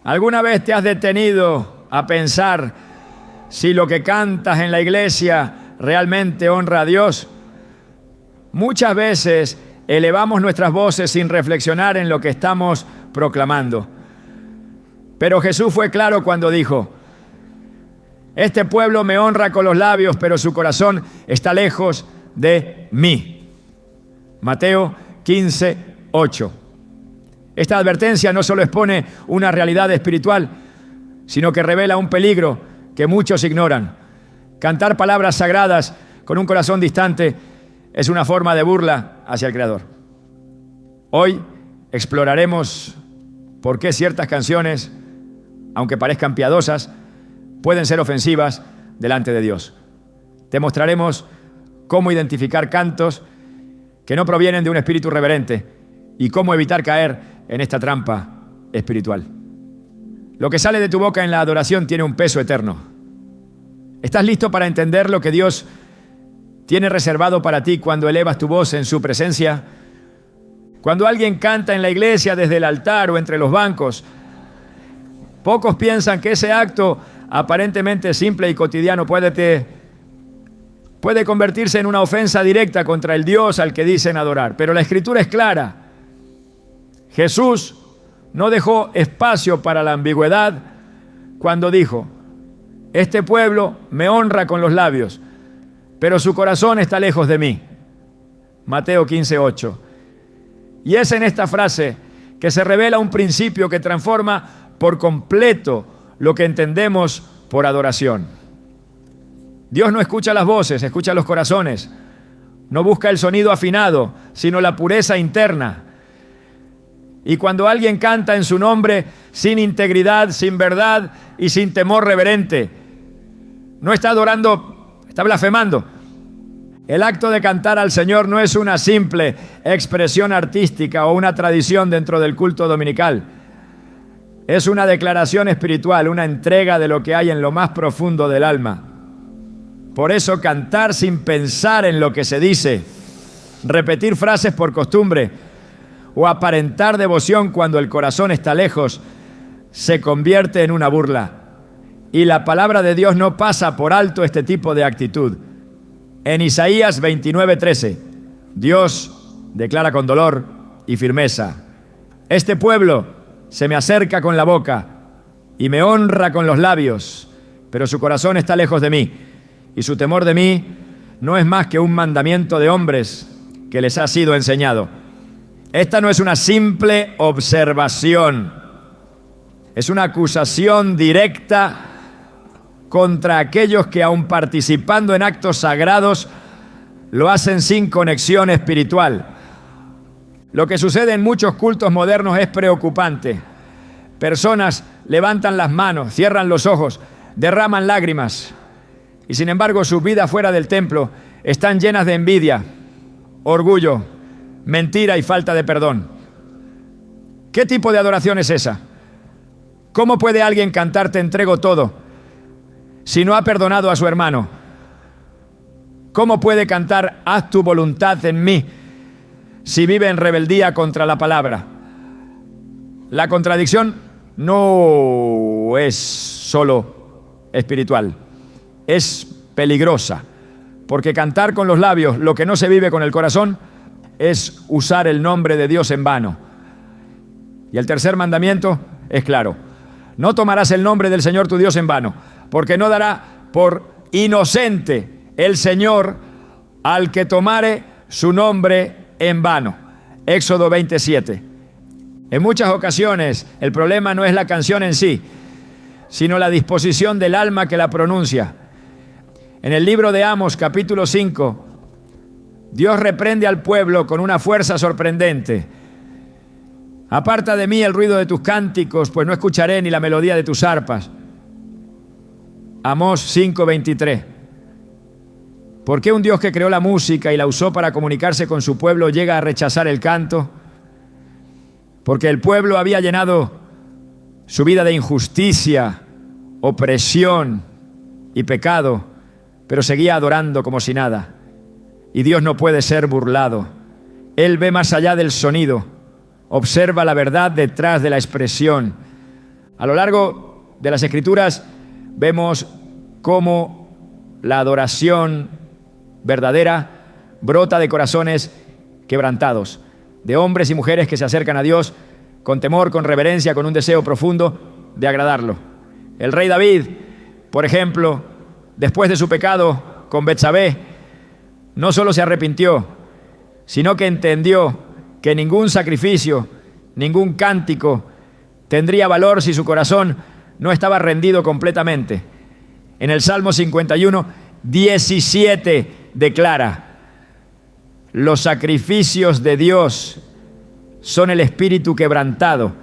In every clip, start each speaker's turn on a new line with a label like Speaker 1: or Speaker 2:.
Speaker 1: ¿Alguna vez te has detenido a pensar si lo que cantas en la iglesia realmente honra a Dios? Muchas veces elevamos nuestras voces sin reflexionar en lo que estamos proclamando. Pero Jesús fue claro cuando dijo: este pueblo me honra con los labios, pero su corazón está lejos de mí. Mateo 15:8. Esta advertencia no solo expone una realidad espiritual, sino que revela un peligro que muchos ignoran. Cantar palabras sagradas con un corazón distante es una forma de burla hacia el Creador. Hoy exploraremos por qué ciertas canciones, aunque parezcan piadosas, pueden ser ofensivas delante de Dios. Te mostraremos cómo identificar cantos que no provienen de un espíritu reverente y cómo evitar caer en esta trampa espiritual. Lo que sale de tu boca en la adoración tiene un peso eterno. ¿Estás listo para entender lo que Dios tiene reservado para ti cuando elevas tu voz en su presencia? Cuando alguien canta en la iglesia desde el altar o entre los bancos, pocos piensan que ese acto aparentemente simple y cotidiano puede convertirse en una ofensa directa contra el Dios al que dicen adorar. Pero la Escritura es clara. Jesús no dejó espacio para la ambigüedad cuando dijo: este pueblo me honra con los labios, pero su corazón está lejos de mí. Mateo 15:8. Y es en esta frase que se revela un principio que transforma por completo lo que entendemos por adoración. Dios no escucha las voces, escucha los corazones. No busca el sonido afinado, sino la pureza interna. Y cuando alguien canta en su nombre sin integridad, sin verdad y sin temor reverente, no está adorando, está blasfemando. El acto de cantar al Señor no es una simple expresión artística o una tradición dentro del culto dominical. Es una declaración espiritual, una entrega de lo que hay en lo más profundo del alma. Por eso cantar sin pensar en lo que se dice, repetir frases por costumbre o aparentar devoción cuando el corazón está lejos, se convierte en una burla. Y la palabra de Dios no pasa por alto este tipo de actitud. En Isaías 29:13, Dios declara con dolor y firmeza: este pueblo se me acerca con la boca y me honra con los labios, pero su corazón está lejos de mí, y su temor de mí no es más que un mandamiento de hombres que les ha sido enseñado. Esta no es una simple observación, es una acusación directa contra aquellos que, aun participando en actos sagrados, lo hacen sin conexión espiritual. Lo que sucede en muchos cultos modernos es preocupante. Personas levantan las manos, cierran los ojos, derraman lágrimas, y sin embargo sus vidas fuera del templo están llenas de envidia, orgullo, mentira y falta de perdón. ¿Qué tipo de adoración es esa? ¿Cómo puede alguien cantar "te entrego todo" si no ha perdonado a su hermano? ¿Cómo puede cantar "haz tu voluntad en mí" si vive en rebeldía contra la palabra? La contradicción no es solo espiritual, es peligrosa, porque cantar con los labios lo que no se vive con el corazón es usar el nombre de Dios en vano. Y el tercer mandamiento es claro: no tomarás el nombre del Señor tu Dios en vano, porque no dará por inocente el Señor al que tomare su nombre en vano. Éxodo 27. En muchas ocasiones el problema no es la canción en sí, sino la disposición del alma que la pronuncia. En el libro de Amos, capítulo 5, Dios reprende al pueblo con una fuerza sorprendente. Aparta de mí el ruido de tus cánticos, pues no escucharé ni la melodía de tus arpas. Amós 5:23. ¿Por qué un Dios que creó la música y la usó para comunicarse con su pueblo llega a rechazar el canto? Porque el pueblo había llenado su vida de injusticia, opresión y pecado, pero seguía adorando como si nada. Y Dios no puede ser burlado. Él ve más allá del sonido, observa la verdad detrás de la expresión. A lo largo de las Escrituras vemos cómo la adoración verdadera brota de corazones quebrantados, de hombres y mujeres que se acercan a Dios con temor, con reverencia, con un deseo profundo de agradarlo. El rey David, por ejemplo, después de su pecado con Betsabé, no solo se arrepintió, sino que entendió que ningún sacrificio, ningún cántico tendría valor si su corazón no estaba rendido completamente. En el Salmo 51, 17 declara: los sacrificios de Dios son el espíritu quebrantado.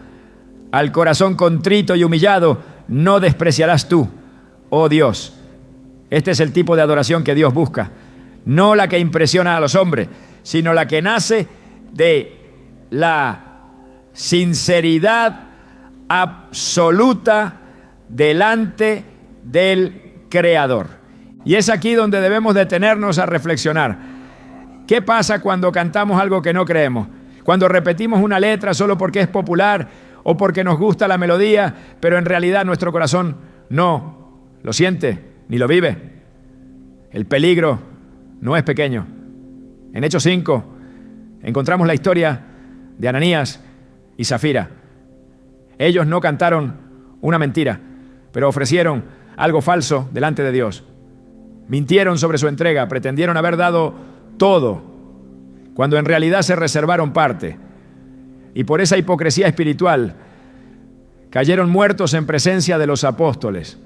Speaker 1: Al corazón contrito y humillado no despreciarás tú, oh Dios. Este es el tipo de adoración que Dios busca. No la que impresiona a los hombres, sino la que nace de la sinceridad absoluta delante del Creador. Y es aquí donde debemos detenernos a reflexionar. ¿Qué pasa cuando cantamos algo que no creemos? Cuando repetimos una letra solo porque es popular o porque nos gusta la melodía, pero en realidad nuestro corazón no lo siente ni lo vive. El peligro no es pequeño. En Hechos 5 encontramos la historia de Ananías y Zafira. Ellos no cantaron una mentira, pero ofrecieron algo falso delante de Dios. Mintieron sobre su entrega, pretendieron haber dado todo, cuando en realidad se reservaron parte. Y por esa hipocresía espiritual cayeron muertos en presencia de los apóstoles.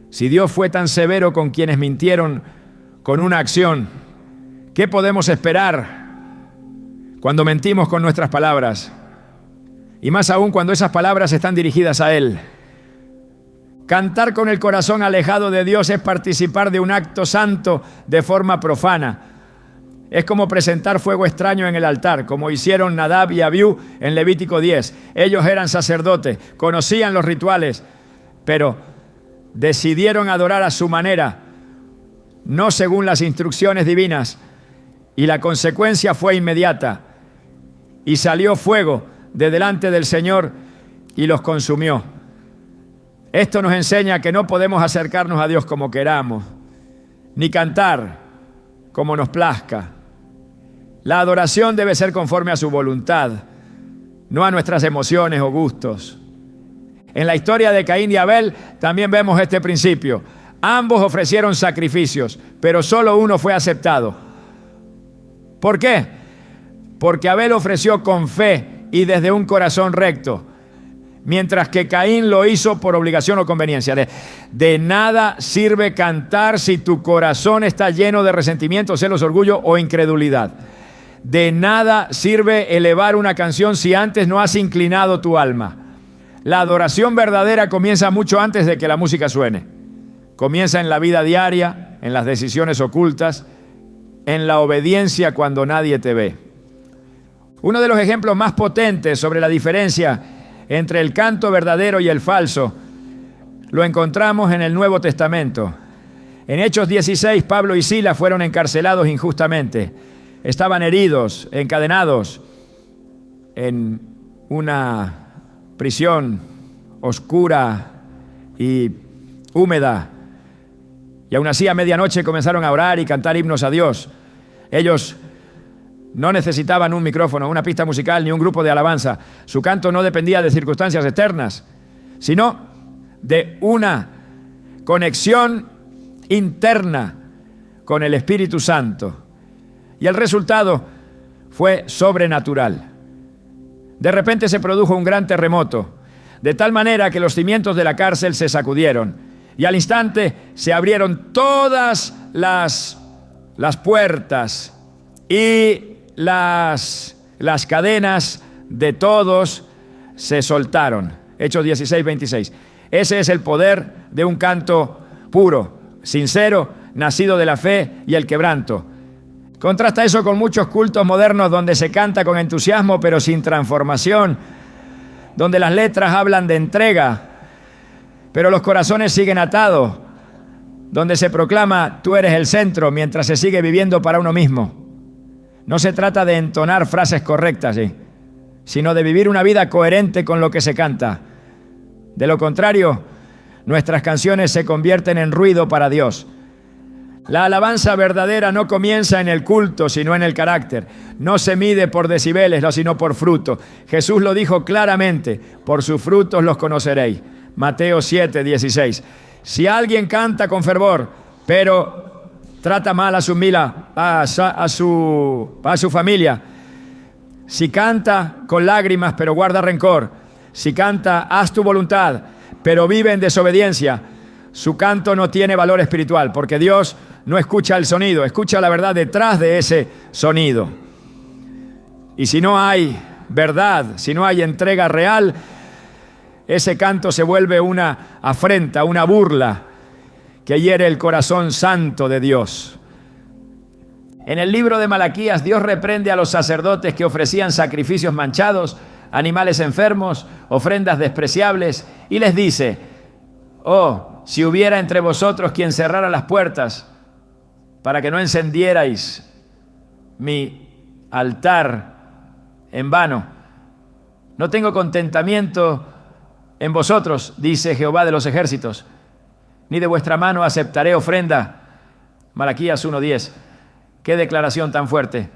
Speaker 1: Si Dios fue tan severo con quienes mintieron con una acción, ¿qué podemos esperar cuando mentimos con nuestras palabras? Y más aún cuando esas palabras están dirigidas a Él. Cantar con el corazón alejado de Dios es participar de un acto santo de forma profana. Es como presentar fuego extraño en el altar, como hicieron Nadab y Abiú en Levítico 10. Ellos eran sacerdotes, conocían los rituales, pero decidieron adorar a su manera, no según las instrucciones divinas, y la consecuencia fue inmediata. Y salió fuego de delante del Señor y los consumió. Esto nos enseña que no podemos acercarnos a Dios como queramos, ni cantar como nos plazca. La adoración debe ser conforme a su voluntad, no a nuestras emociones o gustos. En la historia de Caín y Abel también vemos este principio. Ambos ofrecieron sacrificios, pero solo uno fue aceptado. ¿Por qué? Porque Abel ofreció con fe y desde un corazón recto, mientras que Caín lo hizo por obligación o conveniencia. De nada sirve cantar si tu corazón está lleno de resentimiento, celos, orgullo o incredulidad. De nada sirve elevar una canción si antes no has inclinado tu alma. La adoración verdadera comienza mucho antes de que la música suene. Comienza en la vida diaria, en las decisiones ocultas, en la obediencia cuando nadie te ve. Uno de los ejemplos más potentes sobre la diferencia entre el canto verdadero y el falso lo encontramos en el Nuevo Testamento. En Hechos 16, Pablo y Silas fueron encarcelados injustamente. Estaban heridos, encadenados en una prisión oscura y húmeda. Y aún así a medianoche comenzaron a orar y cantar himnos a Dios. Ellos no necesitaban un micrófono, una pista musical ni un grupo de alabanza. Su canto no dependía de circunstancias externas, sino de una conexión interna con el Espíritu Santo. Y el resultado fue sobrenatural. De repente se produjo un gran terremoto, de tal manera que los cimientos de la cárcel se sacudieron y al instante se abrieron todas las puertas y las cadenas de todos se soltaron. Hechos 16, 26. Ese es el poder de un canto puro, sincero, nacido de la fe y el quebranto. Contrasta eso con muchos cultos modernos donde se canta con entusiasmo pero sin transformación, donde las letras hablan de entrega, pero los corazones siguen atados, donde se proclama tú eres el centro mientras se sigue viviendo para uno mismo. No se trata de entonar frases correctas, sino de vivir una vida coherente con lo que se canta. De lo contrario, nuestras canciones se convierten en ruido para Dios. La alabanza verdadera no comienza en el culto, sino en el carácter. No se mide por decibeles, sino por fruto. Jesús lo dijo claramente: por sus frutos los conoceréis. Mateo 7, 16. Si alguien canta con fervor, pero trata mal a su familia, si canta con lágrimas, pero guarda rencor, si canta haz tu voluntad, pero vive en desobediencia, su canto no tiene valor espiritual, porque Dios no escucha el sonido, escucha la verdad detrás de ese sonido. Y si no hay verdad, si no hay entrega real, ese canto se vuelve una afrenta, una burla que hiere el corazón santo de Dios. En el libro de Malaquías, Dios reprende a los sacerdotes que ofrecían sacrificios manchados, animales enfermos, ofrendas despreciables, y les dice: oh, si hubiera entre vosotros quien cerrara las puertas para que no encendierais mi altar en vano. No tengo contentamiento en vosotros, dice Jehová de los ejércitos, ni de vuestra mano aceptaré ofrenda. Malaquías 1:10. Qué declaración tan fuerte.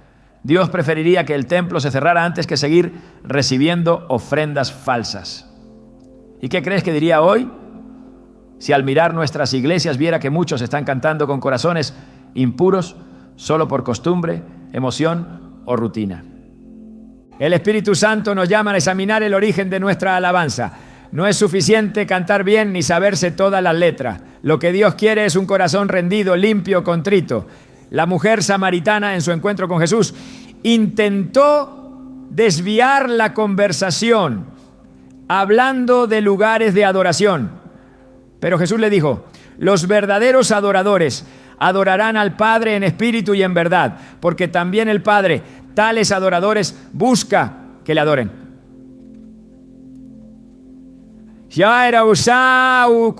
Speaker 1: Dios preferiría que el templo se cerrara antes que seguir recibiendo ofrendas falsas. ¿Y qué crees que diría hoy si al mirar nuestras iglesias viera que muchos están cantando con corazones impuros solo por costumbre, emoción o rutina? El Espíritu Santo nos llama a examinar el origen de nuestra alabanza. No es suficiente cantar bien ni saberse todas las letras. Lo que Dios quiere es un corazón rendido, limpio, contrito. La mujer samaritana, en su encuentro con Jesús, intentó desviar la conversación hablando de lugares de adoración. Pero Jesús le dijo: los verdaderos adoradores adorarán al Padre en espíritu y en verdad, porque también el Padre tales adoradores busca que le adoren. Ya era usado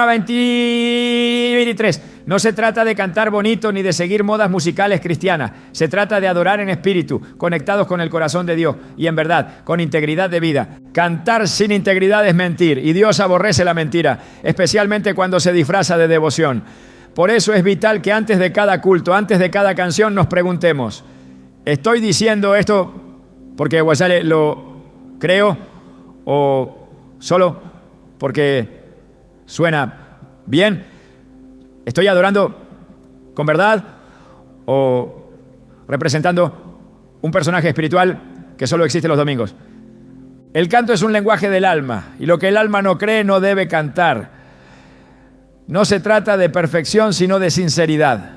Speaker 1: 23. No se trata de cantar bonito ni de seguir modas musicales cristianas. Se trata de adorar en espíritu, conectados con el corazón de Dios y en verdad, con integridad de vida. Cantar sin integridad es mentir, y Dios aborrece la mentira, especialmente cuando se disfraza de devoción. Por eso es vital que antes de cada culto, antes de cada canción, nos preguntemos: ¿estoy diciendo esto porque Guasale lo creo o solo porque suena bien? ¿Estoy adorando con verdad o representando un personaje espiritual que solo existe los domingos? El canto es un lenguaje del alma, y lo que el alma no cree no debe cantar. No se trata de perfección, sino de sinceridad.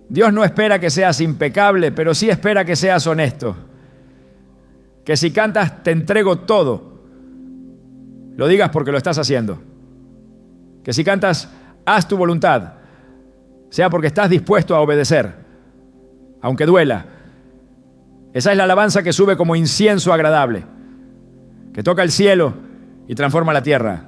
Speaker 1: Dios no espera que seas impecable, pero sí espera que seas honesto. Que si cantas te entrego todo, lo digas porque lo estás haciendo. Que si cantas haz tu voluntad, sea porque estás dispuesto a obedecer, aunque duela. Esa es la alabanza que sube como incienso agradable, que toca el cielo y transforma la tierra.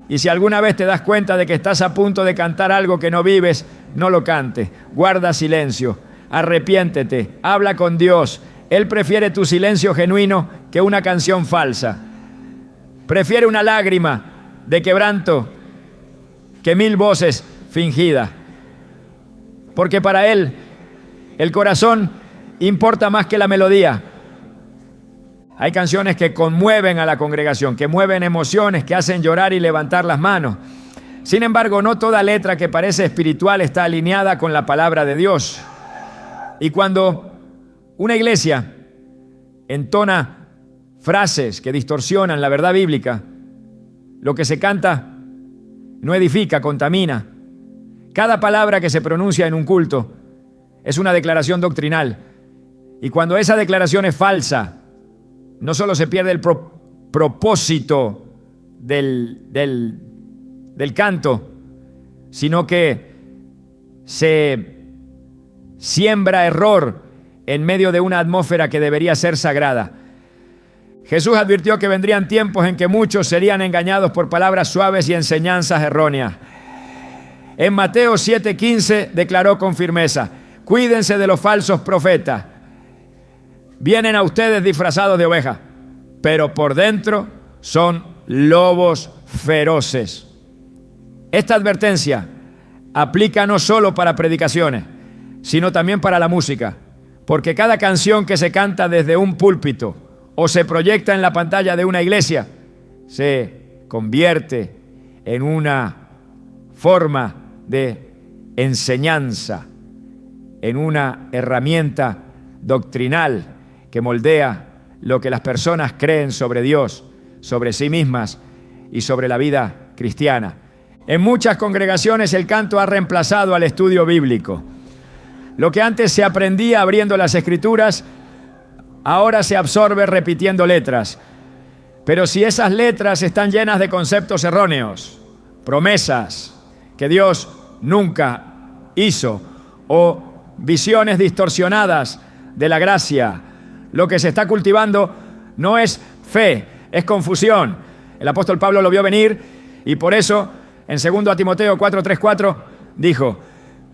Speaker 1: Y si alguna vez te das cuenta de que estás a punto de cantar algo que no vives, no lo cantes, guarda silencio, arrepiéntete, habla con Dios. Él prefiere tu silencio genuino que una canción falsa. Prefiere una lágrima de quebranto que 1000 voces fingidas. Porque para Él el corazón importa más que la melodía. Hay canciones que conmueven a la congregación, que mueven emociones, que hacen llorar y levantar las manos. Sin embargo, no toda letra que parece espiritual está alineada con la palabra de Dios. Y cuando una iglesia entona frases que distorsionan la verdad bíblica, lo que se canta no edifica, contamina. Cada palabra que se pronuncia en un culto es una declaración doctrinal. Y cuando esa declaración es falsa, no solo se pierde el propósito del canto, sino que se siembra error en medio de una atmósfera que debería ser sagrada. Jesús advirtió que vendrían tiempos en que muchos serían engañados por palabras suaves y enseñanzas erróneas. En Mateo 7:15 declaró con firmeza: cuídense de los falsos profetas. Vienen a ustedes disfrazados de ovejas, pero por dentro son lobos feroces. Esta advertencia aplica no solo para predicaciones, sino también para la música, porque cada canción que se canta desde un púlpito o se proyecta en la pantalla de una iglesia se convierte en una forma de enseñanza, en una herramienta doctrinal que moldea lo que las personas creen sobre Dios, sobre sí mismas y sobre la vida cristiana. En muchas congregaciones el canto ha reemplazado al estudio bíblico. Lo que antes se aprendía abriendo las Escrituras, ahora se absorbe repitiendo letras. Pero si esas letras están llenas de conceptos erróneos, promesas que Dios nunca hizo, o visiones distorsionadas de la gracia, lo que se está cultivando no es fe, es confusión. El apóstol Pablo lo vio venir y por eso en 2 Timoteo 4:3-4 dijo: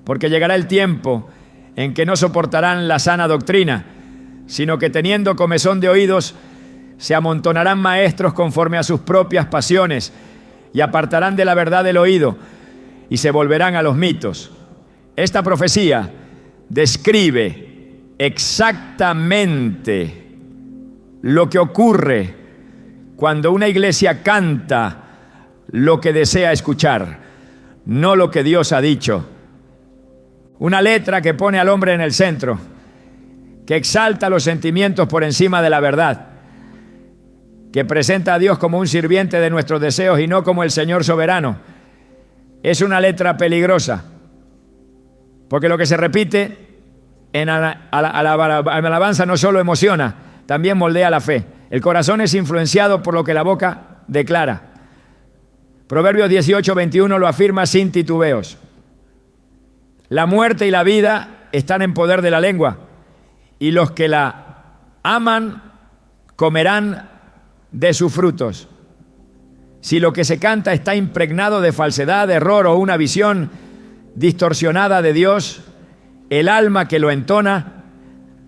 Speaker 1: porque llegará el tiempo en que no soportarán la sana doctrina, sino que teniendo comezón de oídos, se amontonarán maestros conforme a sus propias pasiones y apartarán de la verdad el oído y se volverán a los mitos. Esta profecía describe exactamente lo que ocurre cuando una iglesia canta lo que desea escuchar, no lo que Dios ha dicho. Una letra que pone al hombre en el centro, que exalta los sentimientos por encima de la verdad, que presenta a Dios como un sirviente de nuestros deseos y no como el Señor soberano. Es una letra peligrosa, porque lo que se repite en alabanza no solo emociona, también moldea la fe. El corazón es influenciado por lo que la boca declara. Proverbios 18:21 lo afirma sin titubeos. La muerte y la vida están en poder de la lengua, y los que la aman comerán de sus frutos. Si lo que se canta está impregnado de falsedad, de error o una visión distorsionada de Dios, el alma que lo entona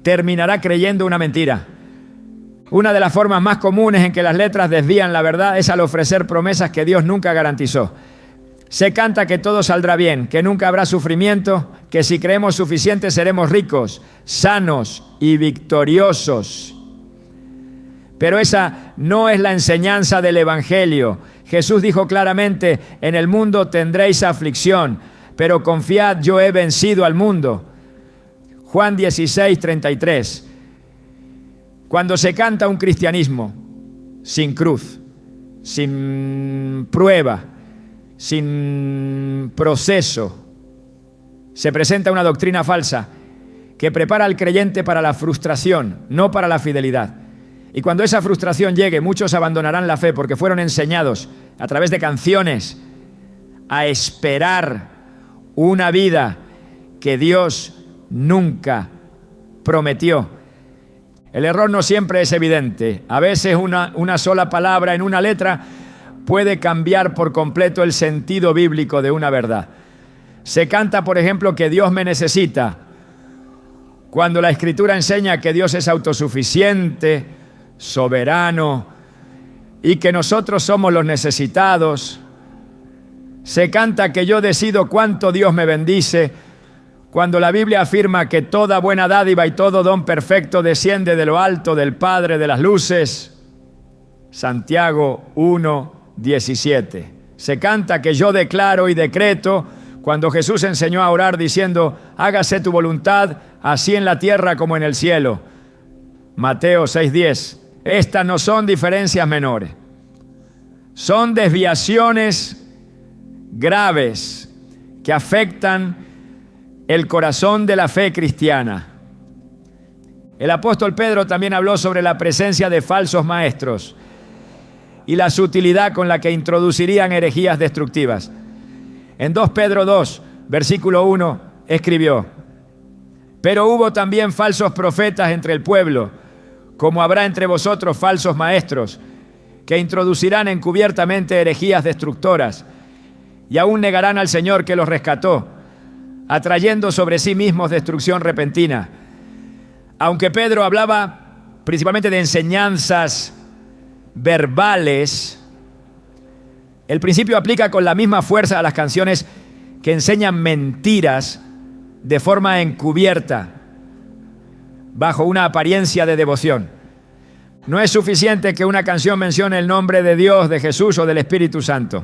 Speaker 1: terminará creyendo una mentira. Una de las formas más comunes en que las letras desvían la verdad es al ofrecer promesas que Dios nunca garantizó. Se canta que todo saldrá bien, que nunca habrá sufrimiento, que si creemos suficiente seremos ricos, sanos y victoriosos. Pero esa no es la enseñanza del Evangelio. Jesús dijo claramente: en el mundo tendréis aflicción, pero confiad, yo he vencido al mundo. Juan 16:33. Cuando se canta un cristianismo sin cruz, sin prueba, sin proceso, se presenta una doctrina falsa que prepara al creyente para la frustración, no para la fidelidad. Y cuando esa frustración llegue, muchos abandonarán la fe porque fueron enseñados a través de canciones a esperar una vida que Dios nunca prometió. El error no siempre es evidente. A veces una sola palabra en una letra puede cambiar por completo el sentido bíblico de una verdad. Se canta, por ejemplo, que Dios me necesita, cuando la Escritura enseña que Dios es autosuficiente, soberano y que nosotros somos los necesitados. Se canta que yo decido cuánto Dios me bendice, cuando la Biblia afirma que toda buena dádiva y todo don perfecto desciende de lo alto del Padre de las luces. Santiago 1:17. Se canta que yo declaro y decreto, cuando Jesús enseñó a orar diciendo: hágase tu voluntad, así en la tierra como en el cielo. Mateo 6:10. Estas no son diferencias menores, son desviaciones graves que afectan el corazón de la fe cristiana. El apóstol Pedro también habló sobre la presencia de falsos maestros y la sutilidad con la que introducirían herejías destructivas. En 2 Pedro 2, versículo 1, escribió: pero hubo también falsos profetas entre el pueblo, como habrá entre vosotros falsos maestros, que introducirán encubiertamente herejías destructoras, y aún negarán al Señor que los rescató, atrayendo sobre sí mismos destrucción repentina. Aunque Pedro hablaba principalmente de enseñanzas verbales, el principio aplica con la misma fuerza a las canciones que enseñan mentiras de forma encubierta, bajo una apariencia de devoción. No es suficiente que una canción mencione el nombre de Dios, de Jesús o del Espíritu Santo.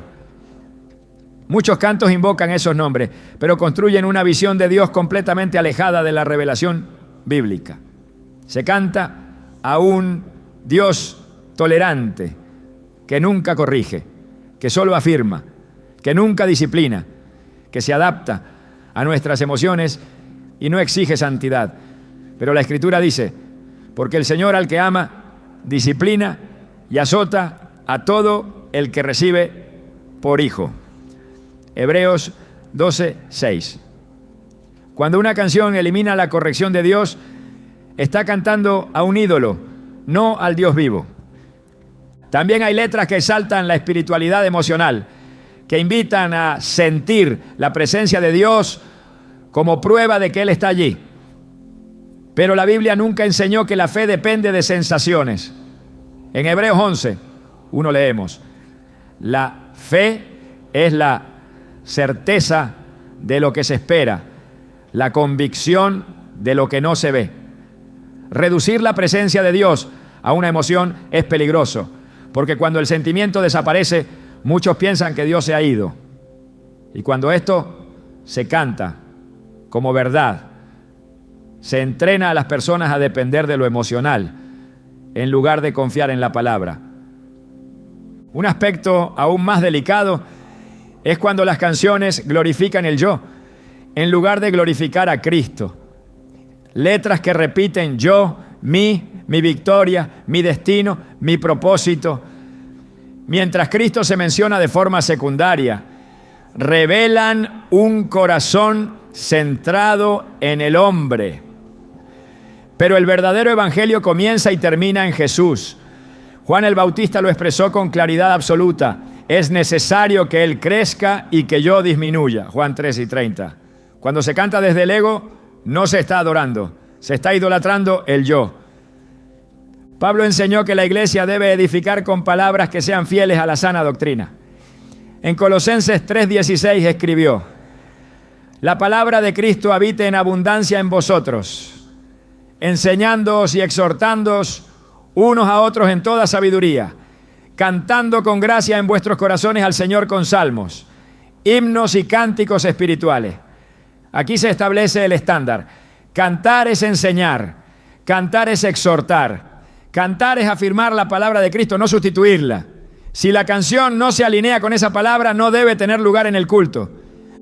Speaker 1: Muchos cantos invocan esos nombres, pero construyen una visión de Dios completamente alejada de la revelación bíblica. Se canta a un Dios tolerante, que nunca corrige, que solo afirma, que nunca disciplina, que se adapta a nuestras emociones y no exige santidad. Pero la Escritura dice, porque el Señor al que ama, disciplina y azota a todo el que recibe por hijo. Hebreos 12:6. Cuando una canción elimina la corrección de Dios, está cantando a un ídolo, no al Dios vivo. También hay letras que exaltan la espiritualidad emocional, que invitan a sentir la presencia de Dios como prueba de que Él está allí. Pero la Biblia nunca enseñó que la fe depende de sensaciones. En Hebreos 11:1 leemos, la fe es la certeza de lo que se espera, la convicción de lo que no se ve. Reducir la presencia de Dios a una emoción es peligroso, porque cuando el sentimiento desaparece, muchos piensan que Dios se ha ido. Y cuando esto se canta como verdad, se entrena a las personas a depender de lo emocional, en lugar de confiar en la palabra. Un aspecto aún más delicado es cuando las canciones glorifican el yo, en lugar de glorificar a Cristo. Letras que repiten yo, mi victoria, mi destino, mi propósito. Mientras Cristo se menciona de forma secundaria, revelan un corazón centrado en el hombre. Pero el verdadero evangelio comienza y termina en Jesús. Juan el Bautista lo expresó con claridad absoluta. Es necesario que Él crezca y que yo disminuya. Juan 3:30. Cuando se canta desde el ego, no se está adorando, se está idolatrando el yo. Pablo enseñó que la iglesia debe edificar con palabras que sean fieles a la sana doctrina. En Colosenses 3:16 escribió, la palabra de Cristo habite en abundancia en vosotros, enseñándoos y exhortándoos unos a otros en toda sabiduría, cantando con gracia en vuestros corazones al Señor con salmos, himnos y cánticos espirituales. Aquí se establece el estándar. Cantar es enseñar, cantar es exhortar, cantar es afirmar la palabra de Cristo, no sustituirla. Si la canción no se alinea con esa palabra, no debe tener lugar en el culto.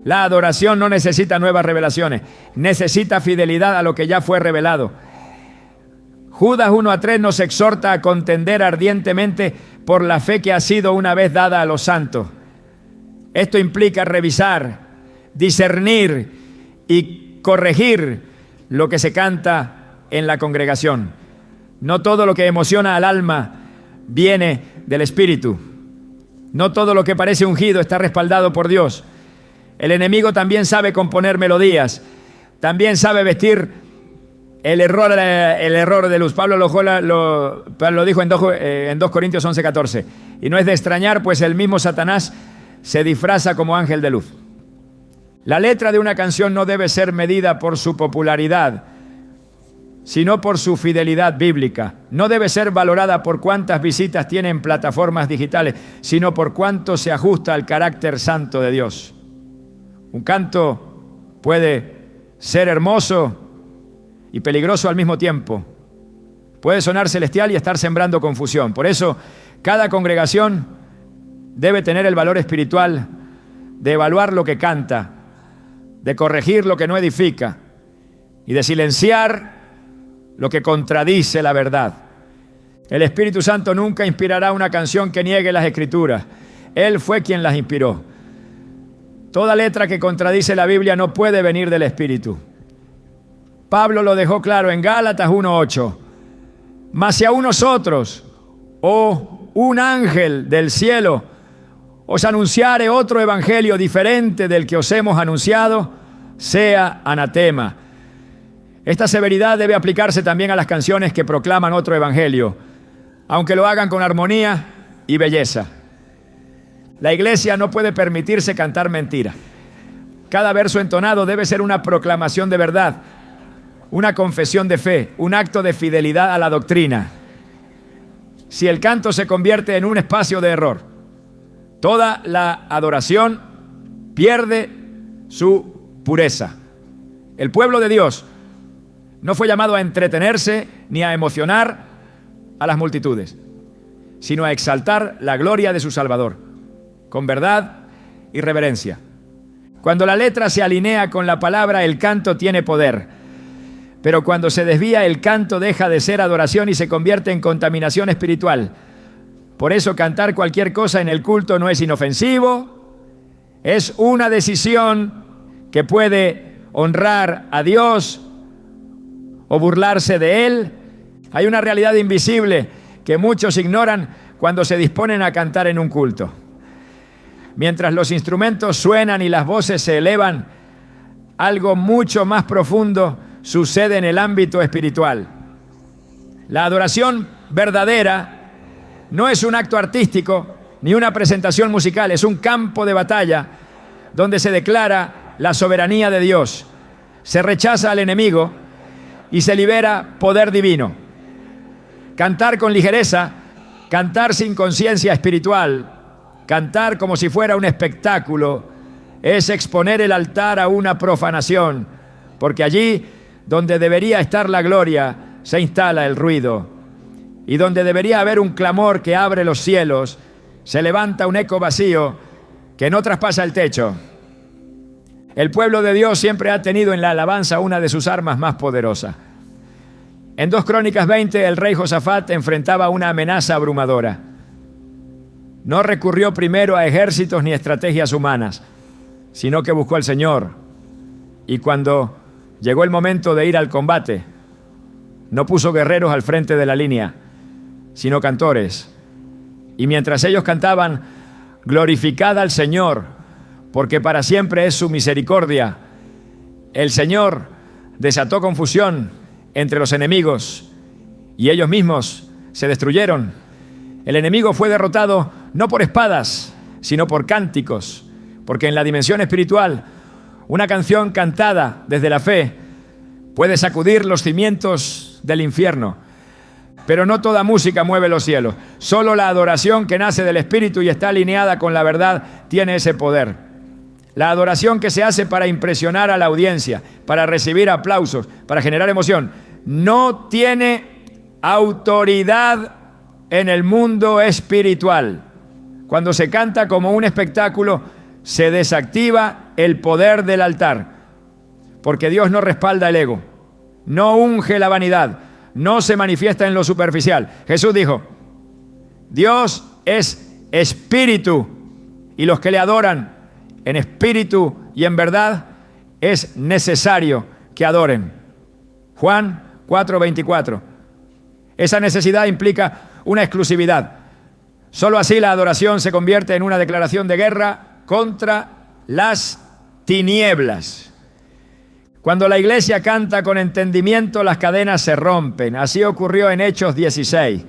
Speaker 1: La adoración no necesita nuevas revelaciones, necesita fidelidad a lo que ya fue revelado. Judas 1:3 nos exhorta a contender ardientemente por la fe que ha sido una vez dada a los santos. Esto implica revisar, discernir y corregir lo que se canta en la congregación. No todo lo que emociona al alma viene del Espíritu. No todo lo que parece ungido está respaldado por Dios. El enemigo también sabe componer melodías, también sabe vestir el error de luz. Pablo lo dijo en 2 Corintios 11:14. Y no es de extrañar, pues el mismo Satanás se disfraza como ángel de luz. La letra de una canción no debe ser medida por su popularidad, sino por su fidelidad bíblica. No debe ser valorada por cuántas visitas tiene en plataformas digitales, sino por cuánto se ajusta al carácter santo de Dios. Un canto puede ser hermoso y peligroso al mismo tiempo. Puede sonar celestial y estar sembrando confusión. Por eso, cada congregación debe tener el valor espiritual de evaluar lo que canta, de corregir lo que no edifica y de silenciar lo que contradice la verdad. El Espíritu Santo nunca inspirará una canción que niegue las Escrituras. Él fue quien las inspiró. Toda letra que contradice la Biblia no puede venir del Espíritu. Pablo lo dejó claro en Gálatas 1:8. Mas si a nosotros, o un ángel del cielo, os anunciare otro evangelio diferente del que os hemos anunciado, sea anatema. Esta severidad debe aplicarse también a las canciones que proclaman otro evangelio. aunque lo hagan con armonía y belleza. La iglesia no puede permitirse cantar mentira. Cada verso entonado debe ser una proclamación de verdad, una confesión de fe, un acto de fidelidad a la doctrina. Si el canto se convierte en un espacio de error, toda la adoración pierde su pureza. El pueblo de Dios no fue llamado a entretenerse ni a emocionar a las multitudes, sino a exaltar la gloria de su Salvador, con verdad y reverencia. Cuando la letra se alinea con la palabra, el canto tiene poder. Pero cuando se desvía, el canto deja de ser adoración y se convierte en contaminación espiritual. Por eso cantar cualquier cosa en el culto no es inofensivo, es una decisión que puede honrar a Dios o burlarse de Él. Hay una realidad invisible que muchos ignoran cuando se disponen a cantar en un culto. Mientras los instrumentos suenan y las voces se elevan, algo mucho más profundo sucede en el ámbito espiritual. La adoración verdadera no es un acto artístico ni una presentación musical, es un campo de batalla donde se declara la soberanía de Dios, se rechaza al enemigo y se libera poder divino. Cantar con ligereza, cantar sin conciencia espiritual, cantar como si fuera un espectáculo, es exponer el altar a una profanación, porque allí donde debería estar la gloria se instala el ruido, y donde debería haber un clamor que abre los cielos, se levanta un eco vacío que no traspasa el techo. El pueblo de Dios siempre ha tenido en la alabanza una de sus armas más poderosas. En 2 Crónicas 20, el rey Josafat enfrentaba una amenaza abrumadora. No recurrió primero a ejércitos ni estrategias humanas, sino que buscó al Señor. Y cuando llegó el momento de ir al combate, no puso guerreros al frente de la línea, sino cantores. Y mientras ellos cantaban, glorificad al Señor, porque para siempre es su misericordia, el Señor desató confusión entre los enemigos y ellos mismos se destruyeron. El enemigo fue derrotado no por espadas, sino por cánticos, porque en la dimensión espiritual, una canción cantada desde la fe puede sacudir los cimientos del infierno. Pero no toda música mueve los cielos. Solo la adoración que nace del Espíritu y está alineada con la verdad tiene ese poder. La adoración que se hace para impresionar a la audiencia, para recibir aplausos, para generar emoción, no tiene autoridad en el mundo espiritual. Cuando se canta como un espectáculo, se desactiva el poder del altar, porque Dios no respalda el ego, no unge la vanidad, no se manifiesta en lo superficial. Jesús dijo, Dios es espíritu, y los que le adoran en espíritu y en verdad es necesario que adoren. Juan 4:24. Esa necesidad implica una exclusividad. Solo así la adoración se convierte en una declaración de guerra contra las tinieblas. Cuando la iglesia canta con entendimiento, las cadenas se rompen. Así ocurrió en Hechos 16.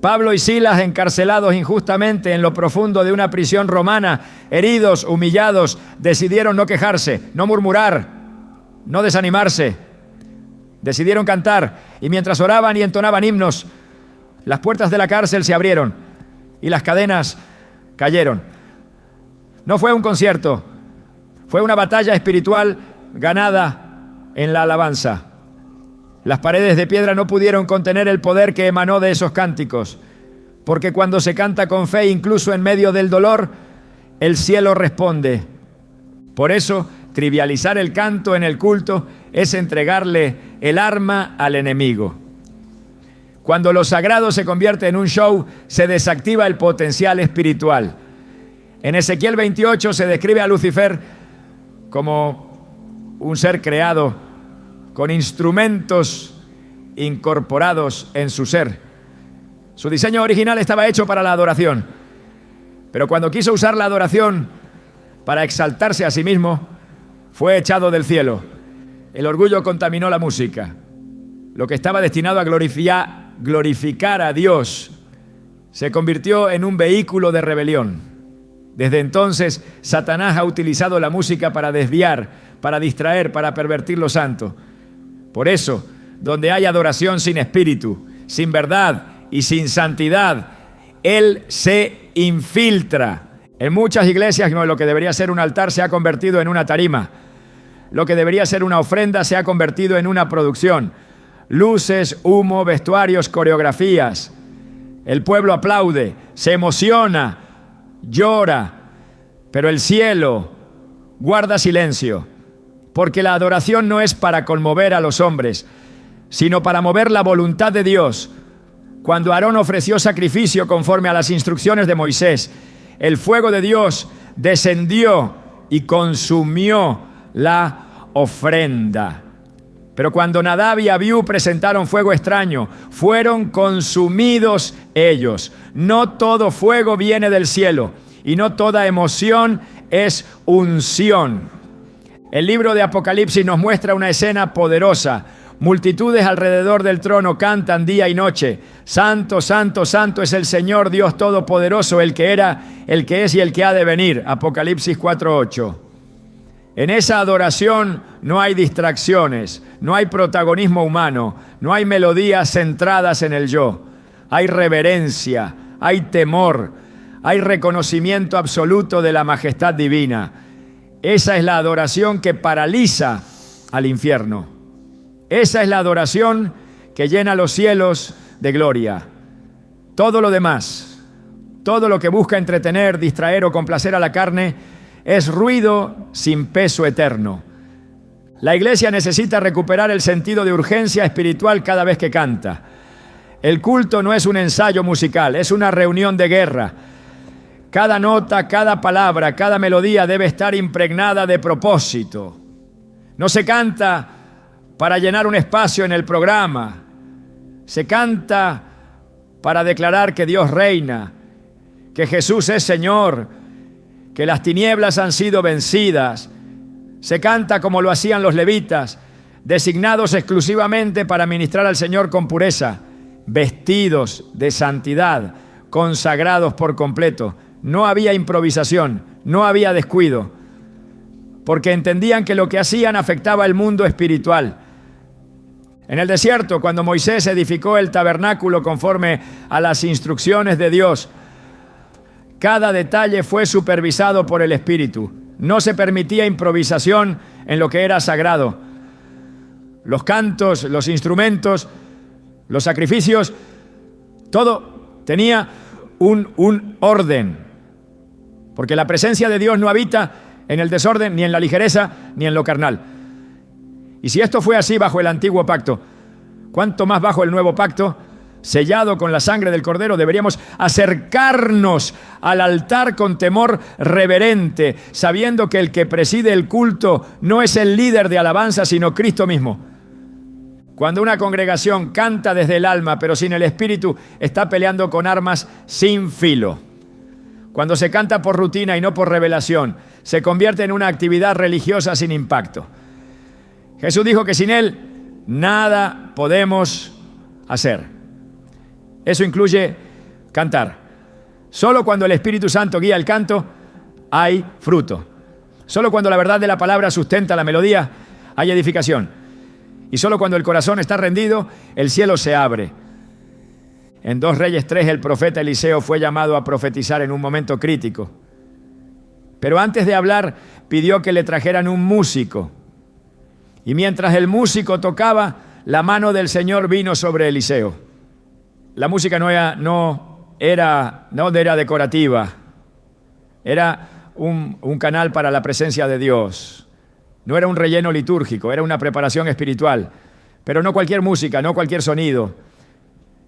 Speaker 1: Pablo y Silas, encarcelados injustamente en lo profundo de una prisión romana, heridos, humillados, decidieron no quejarse, no murmurar, no desanimarse. Decidieron cantar, y mientras oraban y entonaban himnos, las puertas de la cárcel se abrieron y las cadenas cayeron. No fue un concierto, fue una batalla espiritual ganada en la alabanza. Las paredes de piedra no pudieron contener el poder que emanó de esos cánticos, porque cuando se canta con fe, incluso en medio del dolor, el cielo responde. Por eso, trivializar el canto en el culto es entregarle el arma al enemigo. Cuando lo sagrado se convierte en un show, se desactiva el potencial espiritual. En Ezequiel 28 se describe a Lucifer como un ser creado con instrumentos incorporados en su ser. Su diseño original estaba hecho para la adoración, pero cuando quiso usar la adoración para exaltarse a sí mismo, fue echado del cielo. El orgullo contaminó la música. Lo que estaba destinado a glorificar glorificar a Dios, se convirtió en un vehículo de rebelión. Desde entonces, Satanás ha utilizado la música para desviar, para distraer, para pervertir lo santo. Por eso, donde hay adoración sin espíritu, sin verdad y sin santidad, él se infiltra. En muchas iglesias, lo que debería ser un altar se ha convertido en una tarima. Lo que debería ser una ofrenda se ha convertido en una producción. Luces, humo, vestuarios, coreografías. El pueblo aplaude, se emociona, llora, pero el cielo guarda silencio, porque la adoración no es para conmover a los hombres, sino para mover la voluntad de Dios. Cuando Aarón ofreció sacrificio conforme a las instrucciones de Moisés, el fuego de Dios descendió y consumió la ofrenda. Pero cuando Nadab y Abiú presentaron fuego extraño, fueron consumidos ellos. No todo fuego viene del cielo y no toda emoción es unción. El libro de Apocalipsis nos muestra una escena poderosa. Multitudes alrededor del trono cantan día y noche. Santo, santo, santo es el Señor Dios Todopoderoso, el que era, el que es y el que ha de venir. Apocalipsis 4:8. En esa adoración no hay distracciones, no hay protagonismo humano, no hay melodías centradas en el yo. Hay reverencia, hay temor, hay reconocimiento absoluto de la majestad divina. Esa es la adoración que paraliza al infierno. Esa es la adoración que llena los cielos de gloria. Todo lo demás, todo lo que busca entretener, distraer o complacer a la carne, es ruido sin peso eterno. La iglesia necesita recuperar el sentido de urgencia espiritual cada vez que canta. El culto no es un ensayo musical, es una reunión de guerra. Cada nota, cada palabra, cada melodía debe estar impregnada de propósito. No se canta para llenar un espacio en el programa. Se canta para declarar que Dios reina, que Jesús es Señor, que las tinieblas han sido vencidas. Se canta como lo hacían los levitas, designados exclusivamente para ministrar al Señor con pureza, vestidos de santidad, consagrados por completo. No había improvisación, no había descuido, porque entendían que lo que hacían afectaba el mundo espiritual. En el desierto, cuando Moisés edificó el tabernáculo conforme a las instrucciones de Dios, cada detalle fue supervisado por el Espíritu. No se permitía improvisación en lo que era sagrado. Los cantos, los instrumentos, los sacrificios, todo tenía un orden. Porque la presencia de Dios no habita en el desorden, ni en la ligereza, ni en lo carnal. Y si esto fue así bajo el antiguo pacto, ¿cuánto más bajo el nuevo pacto? Sellado con la sangre del Cordero, deberíamos acercarnos al altar con temor reverente, sabiendo que el que preside el culto no es el líder de alabanza, sino Cristo mismo. Cuando una congregación canta desde el alma, pero sin el espíritu, está peleando con armas sin filo. Cuando se canta por rutina y no por revelación, se convierte en una actividad religiosa sin impacto. Jesús dijo que sin Él nada podemos hacer. Eso incluye cantar. Solo cuando el Espíritu Santo guía el canto, hay fruto. Solo cuando la verdad de la palabra sustenta la melodía, hay edificación. Y solo cuando el corazón está rendido, el cielo se abre. En 2 Reyes 3, el profeta Eliseo fue llamado a profetizar en un momento crítico. Pero antes de hablar, pidió que le trajeran un músico. Y mientras el músico tocaba, la mano del Señor vino sobre Eliseo. La música no era decorativa, era un canal para la presencia de Dios. No era un relleno litúrgico, era una preparación espiritual. Pero no cualquier música, no cualquier sonido.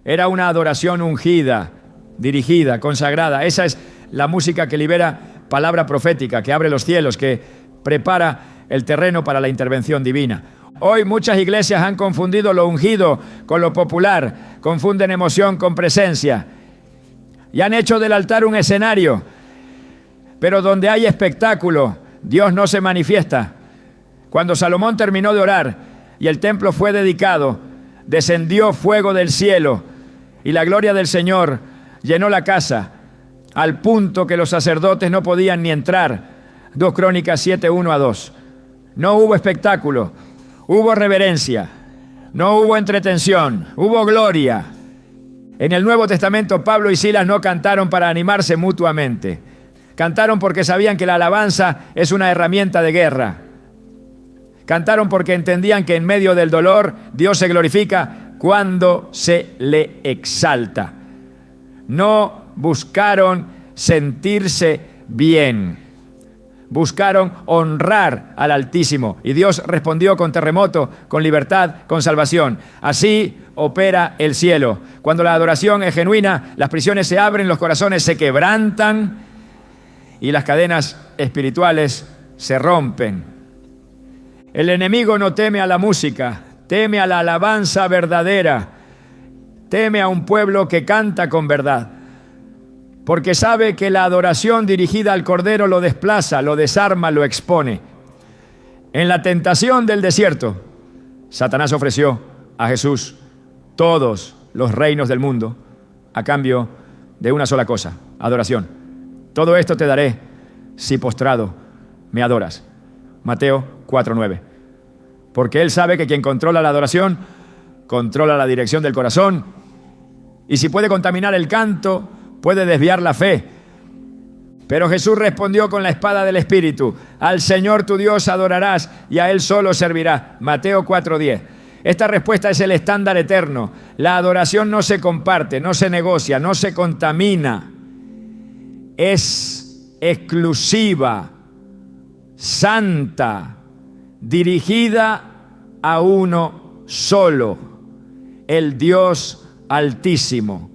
Speaker 1: Era una adoración ungida, dirigida, consagrada. Esa es la música que libera palabra profética, que abre los cielos, que prepara el terreno para la intervención divina. Hoy muchas iglesias han confundido lo ungido con lo popular, confunden emoción con presencia y han hecho del altar un escenario. Pero donde hay espectáculo, Dios no se manifiesta. Cuando Salomón terminó de orar y el templo fue dedicado, descendió fuego del cielo y la gloria del Señor llenó la casa, al punto que los sacerdotes no podían ni entrar. 2 Crónicas 7, 1-2. No hubo espectáculo, hubo reverencia, no hubo entretención, hubo gloria. En el Nuevo Testamento, Pablo y Silas no cantaron para animarse mutuamente. Cantaron porque sabían que la alabanza es una herramienta de guerra. Cantaron porque entendían que en medio del dolor Dios se glorifica cuando se le exalta. No buscaron sentirse bien. Buscaron honrar al Altísimo y Dios respondió con terremoto, con libertad, con salvación. Así opera el cielo. Cuando la adoración es genuina, las prisiones se abren, los corazones se quebrantan y las cadenas espirituales se rompen. El enemigo no teme a la música, teme a la alabanza verdadera, teme a un pueblo que canta con verdad. Porque sabe que la adoración dirigida al Cordero lo desplaza, lo desarma, lo expone. En la tentación del desierto, Satanás ofreció a Jesús todos los reinos del mundo a cambio de una sola cosa: adoración. Todo esto te daré si postrado me adoras. Mateo 4:9. Porque él sabe que quien controla la adoración, controla la dirección del corazón. Y si puede contaminar el canto, puede desviar la fe. Pero Jesús respondió con la espada del Espíritu: al Señor tu Dios adorarás y a Él solo servirás. Mateo 4:10. Esta respuesta es el estándar eterno. La adoración no se comparte, no se negocia, no se contamina. Es exclusiva, santa, dirigida a uno solo, el Dios Altísimo.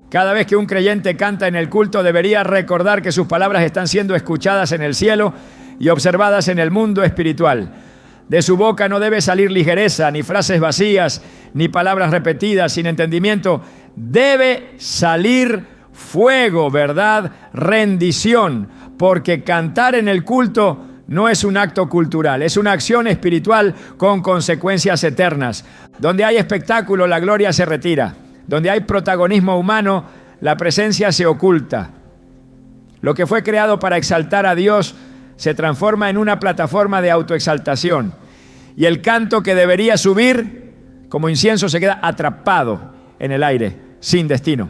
Speaker 1: Cada vez que un creyente canta en el culto, debería recordar que sus palabras están siendo escuchadas en el cielo y observadas en el mundo espiritual. De su boca no debe salir ligereza, ni frases vacías, ni palabras repetidas sin entendimiento. Debe salir fuego, verdad, rendición, porque cantar en el culto no es un acto cultural, es una acción espiritual con consecuencias eternas. Donde hay espectáculo, la gloria se retira. Donde hay protagonismo humano, la presencia se oculta. Lo que fue creado para exaltar a Dios se transforma en una plataforma de autoexaltación. Y el canto que debería subir como incienso se queda atrapado en el aire, sin destino.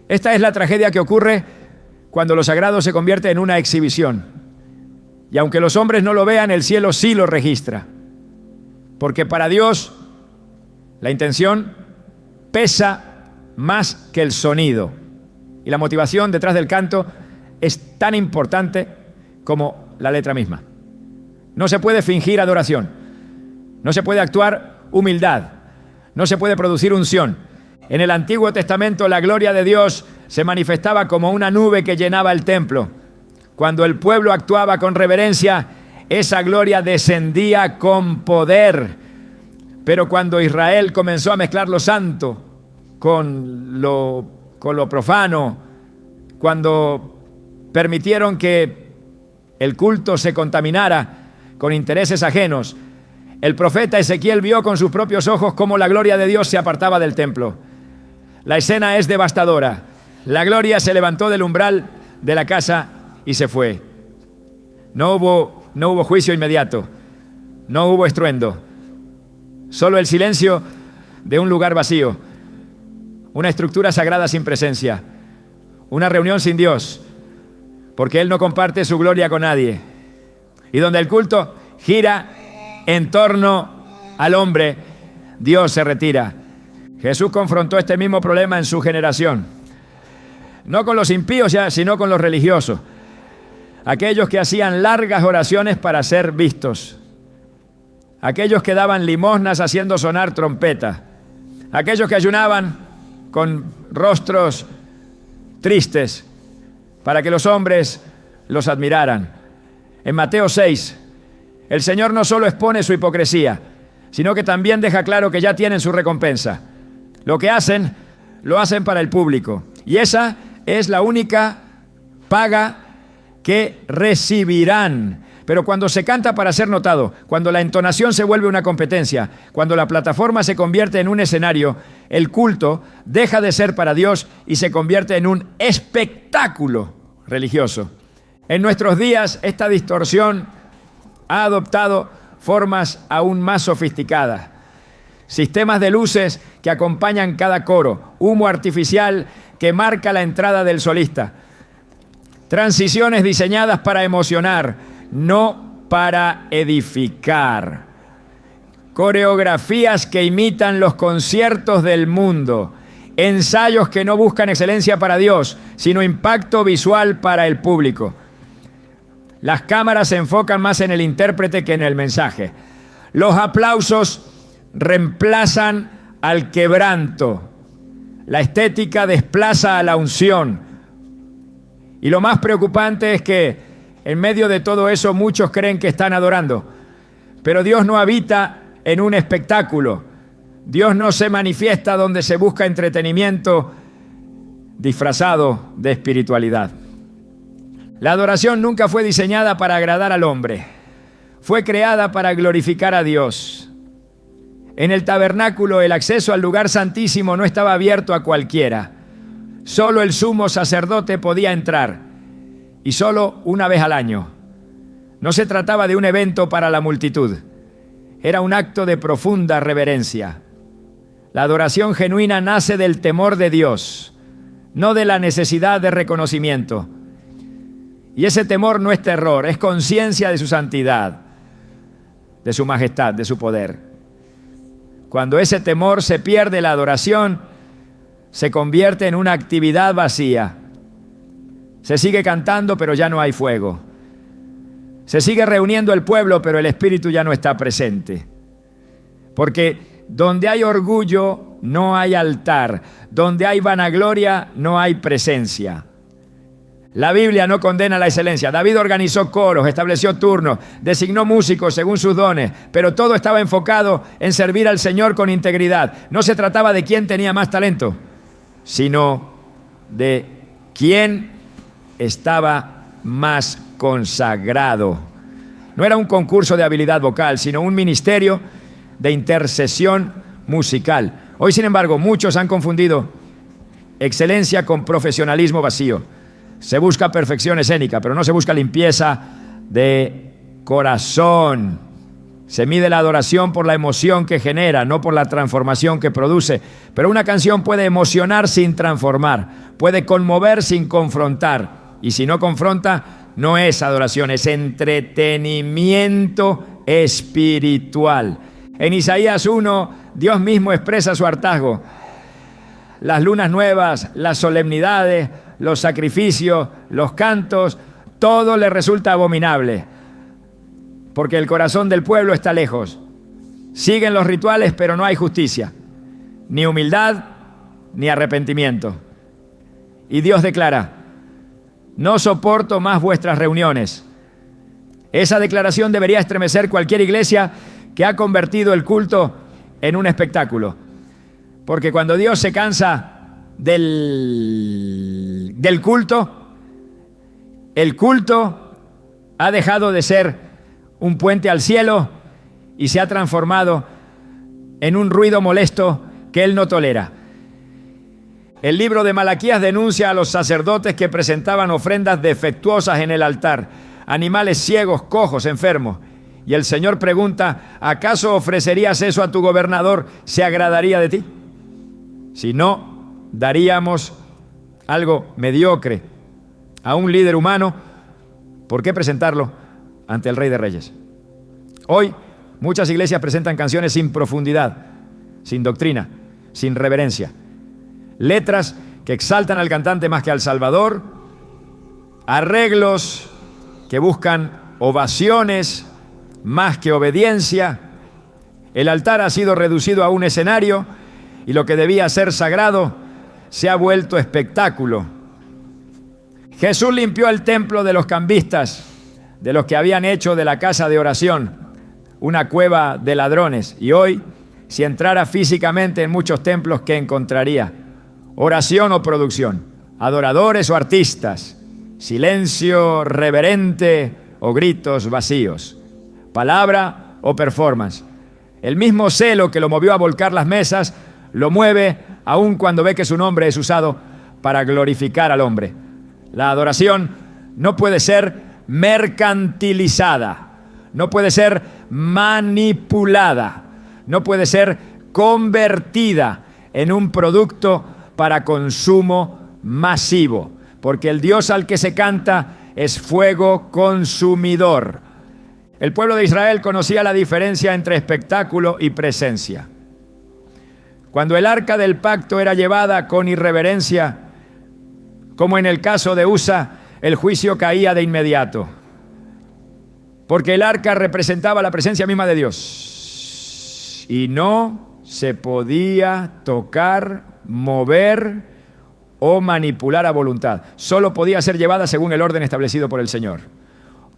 Speaker 1: Esta es la tragedia que ocurre cuando lo sagrado se convierte en una exhibición. Y aunque los hombres no lo vean, el cielo sí lo registra. Porque para Dios la intención pesa más que el sonido. Y la motivación detrás del canto es tan importante como la letra misma. No se puede fingir adoración. No se puede actuar humildad. No se puede producir unción. En el Antiguo Testamento la gloria de Dios se manifestaba como una nube que llenaba el templo. Cuando el pueblo actuaba con reverencia, esa gloria descendía con poder. Pero cuando Israel comenzó a mezclar lo santo con lo profano, cuando permitieron que el culto se contaminara con intereses ajenos, el profeta Ezequiel vio con sus propios ojos cómo la gloria de Dios se apartaba del templo. La escena es devastadora. La gloria se levantó del umbral de la casa y se fue. No hubo juicio inmediato. No hubo estruendo. Solo el silencio de un lugar vacío. Una estructura sagrada sin presencia. Una reunión sin Dios. Porque Él no comparte su gloria con nadie. Y donde el culto gira en torno al hombre, Dios se retira. Jesús confrontó este mismo problema en su generación. No con los impíos ya, sino con los religiosos. Aquellos que hacían largas oraciones para ser vistos. Aquellos que daban limosnas haciendo sonar trompetas. Aquellos que ayunaban con rostros tristes para que los hombres los admiraran. En Mateo 6, el Señor no solo expone su hipocresía, sino que también deja claro que ya tienen su recompensa. Lo que hacen, lo hacen para el público. Y esa es la única paga que recibirán. Pero cuando se canta para ser notado, cuando la entonación se vuelve una competencia, cuando la plataforma se convierte en un escenario, el culto deja de ser para Dios y se convierte en un espectáculo religioso. En nuestros días, esta distorsión ha adoptado formas aún más sofisticadas. Sistemas de luces que acompañan cada coro, humo artificial que marca la entrada del solista, transiciones diseñadas para emocionar, no para edificar. Coreografías que imitan los conciertos del mundo. Ensayos que no buscan excelencia para Dios, sino impacto visual para el público. Las cámaras se enfocan más en el intérprete que en el mensaje. Los aplausos reemplazan al quebranto. La estética desplaza a la unción. Y lo más preocupante es que en medio de todo eso, muchos creen que están adorando. Pero Dios no habita en un espectáculo. Dios no se manifiesta donde se busca entretenimiento disfrazado de espiritualidad. La adoración nunca fue diseñada para agradar al hombre. Fue creada para glorificar a Dios. En el tabernáculo, el acceso al lugar santísimo no estaba abierto a cualquiera. Solo el sumo sacerdote podía entrar. Y solo una vez al año. No se trataba de un evento para la multitud. Era un acto de profunda reverencia. La adoración genuina nace del temor de Dios, no de la necesidad de reconocimiento. Y ese temor no es terror, es conciencia de su santidad, de su majestad, de su poder. Cuando ese temor se pierde, la adoración se convierte en una actividad vacía. Se sigue cantando, pero ya no hay fuego. Se sigue reuniendo el pueblo, pero el Espíritu ya no está presente. Porque donde hay orgullo, no hay altar. Donde hay vanagloria, no hay presencia. La Biblia no condena la excelencia. David organizó coros, estableció turnos, designó músicos según sus dones, pero todo estaba enfocado en servir al Señor con integridad. No se trataba de quién tenía más talento, sino de quién estaba más consagrado. No era un concurso de habilidad vocal, sino un ministerio de intercesión musical. Hoy, sin embargo, muchos han confundido excelencia con profesionalismo vacío. Se busca perfección escénica, pero no se busca limpieza de corazón. Se mide la adoración por la emoción que genera, no por la transformación que produce. Pero una canción puede emocionar sin transformar, puede conmover sin confrontar. Y si no confronta, no es adoración, es entretenimiento espiritual. En Isaías 1, Dios mismo expresa su hartazgo. Las lunas nuevas, las solemnidades, los sacrificios, los cantos, todo le resulta abominable. Porque el corazón del pueblo está lejos. Siguen los rituales, pero no hay justicia, ni humildad, ni arrepentimiento. Y Dios declara: no soporto más vuestras reuniones. Esa declaración debería estremecer cualquier iglesia que ha convertido el culto en un espectáculo. Porque cuando Dios se cansa del culto, el culto ha dejado de ser un puente al cielo y se ha transformado en un ruido molesto que Él no tolera. El libro de Malaquías denuncia a los sacerdotes que presentaban ofrendas defectuosas en el altar, animales ciegos, cojos, enfermos. Y el Señor pregunta: ¿acaso ofrecerías eso a tu gobernador? ¿Se agradaría de ti? Si no, daríamos algo mediocre a un líder humano. ¿Por qué presentarlo ante el Rey de Reyes? Hoy muchas iglesias presentan canciones sin profundidad, sin doctrina, sin reverencia. Letras que exaltan al cantante más que al Salvador, arreglos que buscan ovaciones más que obediencia. El altar ha sido reducido a un escenario y lo que debía ser sagrado se ha vuelto espectáculo. Jesús limpió el templo de los cambistas, de los que habían hecho de la casa de oración una cueva de ladrones. Y hoy, si entrara físicamente en muchos templos, ¿qué encontraría? Oración o producción, adoradores o artistas, silencio reverente o gritos vacíos, palabra o performance. El mismo celo que lo movió a volcar las mesas lo mueve aun cuando ve que su nombre es usado para glorificar al hombre. La adoración no puede ser mercantilizada, no puede ser manipulada, no puede ser convertida en un producto para consumo masivo, porque el Dios al que se canta es fuego consumidor. El pueblo de Israel conocía la diferencia entre espectáculo y presencia. Cuando el arca del pacto era llevada con irreverencia, como en el caso de Usa, el juicio caía de inmediato, porque el arca representaba la presencia misma de Dios y no se podía tocar, mover o manipular a voluntad. Solo podía ser llevada según el orden establecido por el Señor.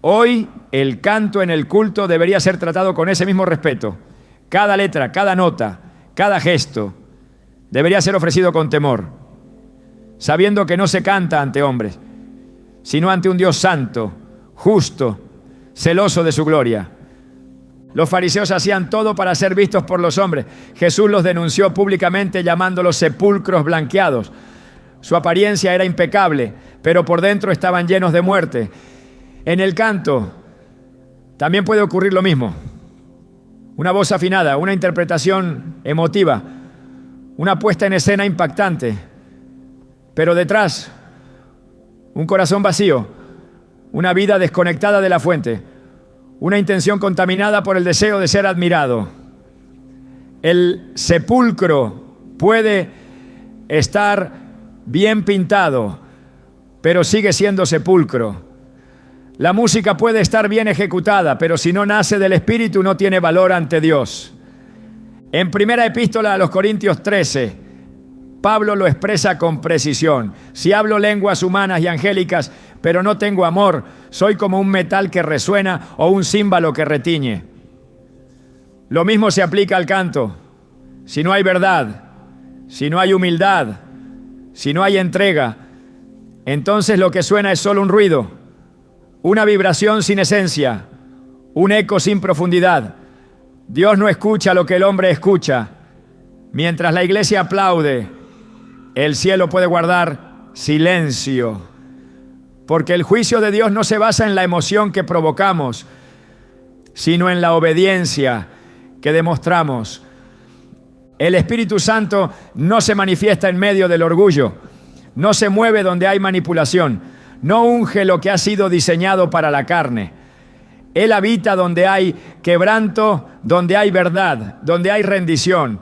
Speaker 1: Hoy el canto en el culto debería ser tratado con ese mismo respeto. Cada letra, cada nota, cada gesto debería ser ofrecido con temor, sabiendo que no se canta ante hombres, sino ante un Dios santo, justo, celoso de su gloria. Los fariseos hacían todo para ser vistos por los hombres. Jesús los denunció públicamente llamándolos sepulcros blanqueados. Su apariencia era impecable, pero por dentro estaban llenos de muerte. En el canto también puede ocurrir lo mismo. Una voz afinada, una interpretación emotiva, una puesta en escena impactante, pero detrás un corazón vacío, una vida desconectada de la fuente, una intención contaminada por el deseo de ser admirado. El sepulcro puede estar bien pintado, pero sigue siendo sepulcro. La música puede estar bien ejecutada, pero si no nace del Espíritu no tiene valor ante Dios. En primera epístola a los Corintios 13, Pablo lo expresa con precisión. Si hablo lenguas humanas y angélicas, pero no tengo amor, soy como un metal que resuena o un címbalo que retiñe. Lo mismo se aplica al canto. Si no hay verdad, si no hay humildad, si no hay entrega, entonces lo que suena es solo un ruido, una vibración sin esencia, un eco sin profundidad. Dios no escucha lo que el hombre escucha. Mientras la iglesia aplaude, el cielo puede guardar silencio, porque el juicio de Dios no se basa en la emoción que provocamos, sino en la obediencia que demostramos. El Espíritu Santo no se manifiesta en medio del orgullo, no se mueve donde hay manipulación, no unge lo que ha sido diseñado para la carne. Él habita donde hay quebranto, donde hay verdad, donde hay rendición.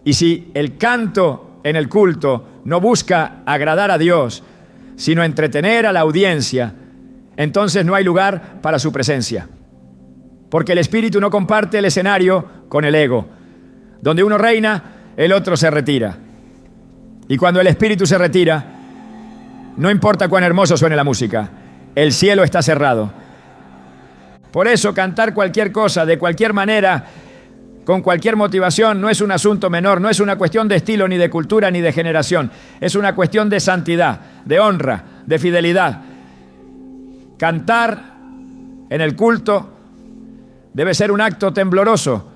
Speaker 1: Y si el canto en el culto no busca agradar a Dios, sino entretener a la audiencia, entonces no hay lugar para su presencia. Porque el Espíritu no comparte el escenario con el ego. Donde uno reina, el otro se retira. Y cuando el Espíritu se retira, no importa cuán hermoso suene la música, el cielo está cerrado. Por eso cantar cualquier cosa, de cualquier manera, con cualquier motivación, no es un asunto menor, no es una cuestión de estilo, ni de cultura, ni de generación. Es una cuestión de santidad, de honra, de fidelidad. Cantar en el culto debe ser un acto tembloroso,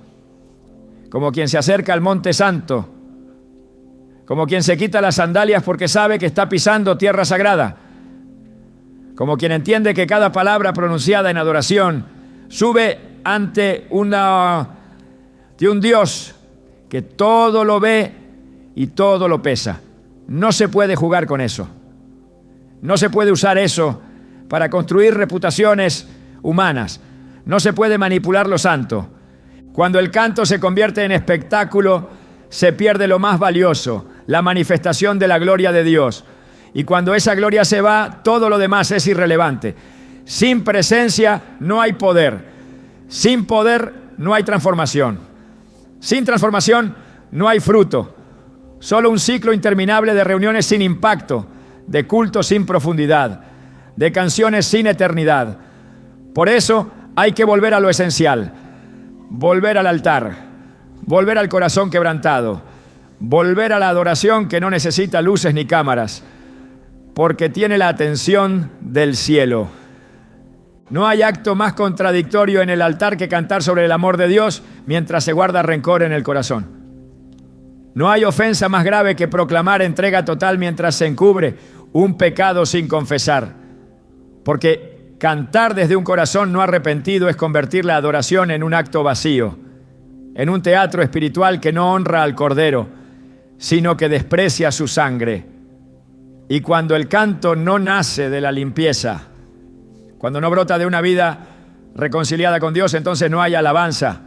Speaker 1: como quien se acerca al Monte Santo, como quien se quita las sandalias porque sabe que está pisando tierra sagrada, como quien entiende que cada palabra pronunciada en adoración sube ante de un Dios que todo lo ve y todo lo pesa. No se puede jugar con eso. No se puede usar eso para construir reputaciones humanas. No se puede manipular lo santo. Cuando el canto se convierte en espectáculo, se pierde lo más valioso, la manifestación de la gloria de Dios. Y cuando esa gloria se va, todo lo demás es irrelevante. Sin presencia no hay poder. Sin poder no hay transformación. Sin transformación no hay fruto. Solo un ciclo interminable de reuniones sin impacto, de cultos sin profundidad, de canciones sin eternidad. Por eso hay que volver a lo esencial. Volver al altar, volver al corazón quebrantado, volver a la adoración que no necesita luces ni cámaras, porque tiene la atención del cielo. No hay acto más contradictorio en el altar que cantar sobre el amor de Dios mientras se guarda rencor en el corazón. No hay ofensa más grave que proclamar entrega total mientras se encubre un pecado sin confesar. Porque cantar desde un corazón no arrepentido es convertir la adoración en un acto vacío, en un teatro espiritual que no honra al Cordero, sino que desprecia su sangre. Y cuando el canto no nace de la limpieza, cuando no brota de una vida reconciliada con Dios, entonces no hay alabanza,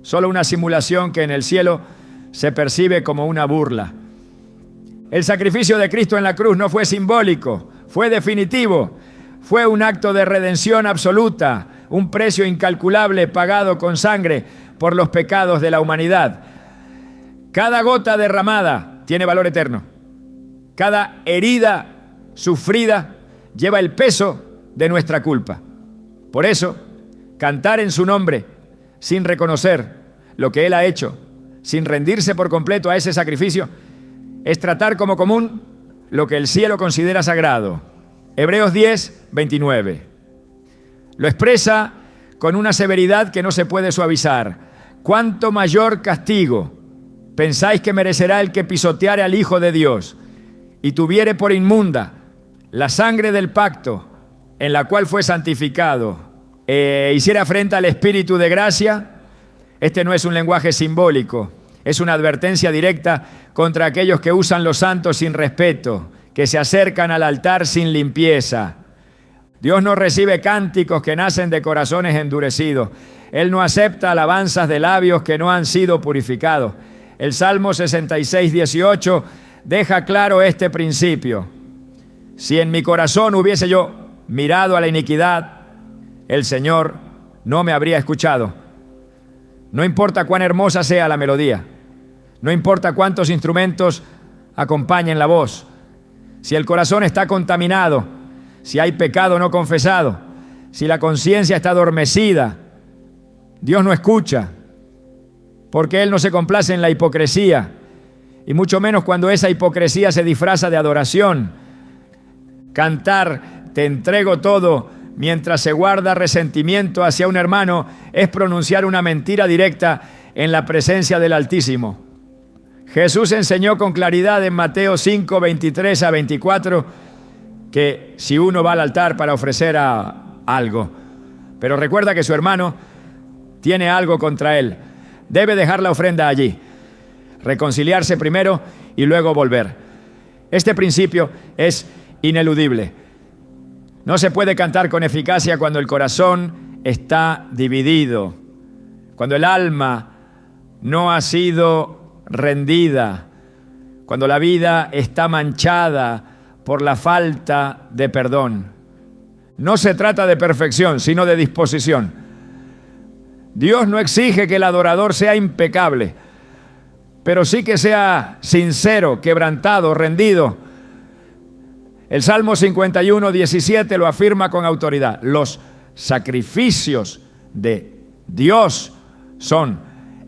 Speaker 1: solo una simulación que en el cielo se percibe como una burla. El sacrificio de Cristo en la cruz no fue simbólico, fue definitivo, fue un acto de redención absoluta, un precio incalculable pagado con sangre por los pecados de la humanidad. Cada gota derramada tiene valor eterno. Cada herida sufrida lleva el peso de nuestra culpa. Por eso, cantar en su nombre, sin reconocer lo que Él ha hecho, sin rendirse por completo a ese sacrificio, es tratar como común lo que el cielo considera sagrado. Hebreos 10, 29. Lo expresa con una severidad que no se puede suavizar. ¿Cuánto mayor castigo pensáis que merecerá el que pisoteare al Hijo de Dios y tuviere por inmunda la sangre del pacto en la cual fue santificado, hiciera afrenta al Espíritu de gracia? Este no es un lenguaje simbólico, es una advertencia directa contra aquellos que usan los santos sin respeto, que se acercan al altar sin limpieza. Dios no recibe cánticos que nacen de corazones endurecidos. Él no acepta alabanzas de labios que no han sido purificados. El Salmo 66, 18 deja claro este principio. Si en mi corazón hubiese yo mirado a la iniquidad, el Señor no me habría escuchado. No importa cuán hermosa sea la melodía, no importa cuántos instrumentos acompañen la voz, si el corazón está contaminado, si hay pecado no confesado, si la conciencia está adormecida, Dios no escucha, porque Él no se complace en la hipocresía, y mucho menos cuando esa hipocresía se disfraza de adoración. Cantar "te entrego todo" mientras se guarda resentimiento hacia un hermano es pronunciar una mentira directa en la presencia del Altísimo. Jesús enseñó con claridad en Mateo 5, 23 a 24 que si uno va al altar para ofrecer algo, pero recuerda que su hermano tiene algo contra él, debe dejar la ofrenda allí, reconciliarse primero y luego volver. Este principio es ineludible. No se puede cantar con eficacia cuando el corazón está dividido, cuando el alma no ha sido rendida, cuando la vida está manchada por la falta de perdón. No se trata de perfección, sino de disposición. Dios no exige que el adorador sea impecable, pero sí que sea sincero, quebrantado, rendido. El Salmo 51, 17 lo afirma con autoridad. Los sacrificios de Dios son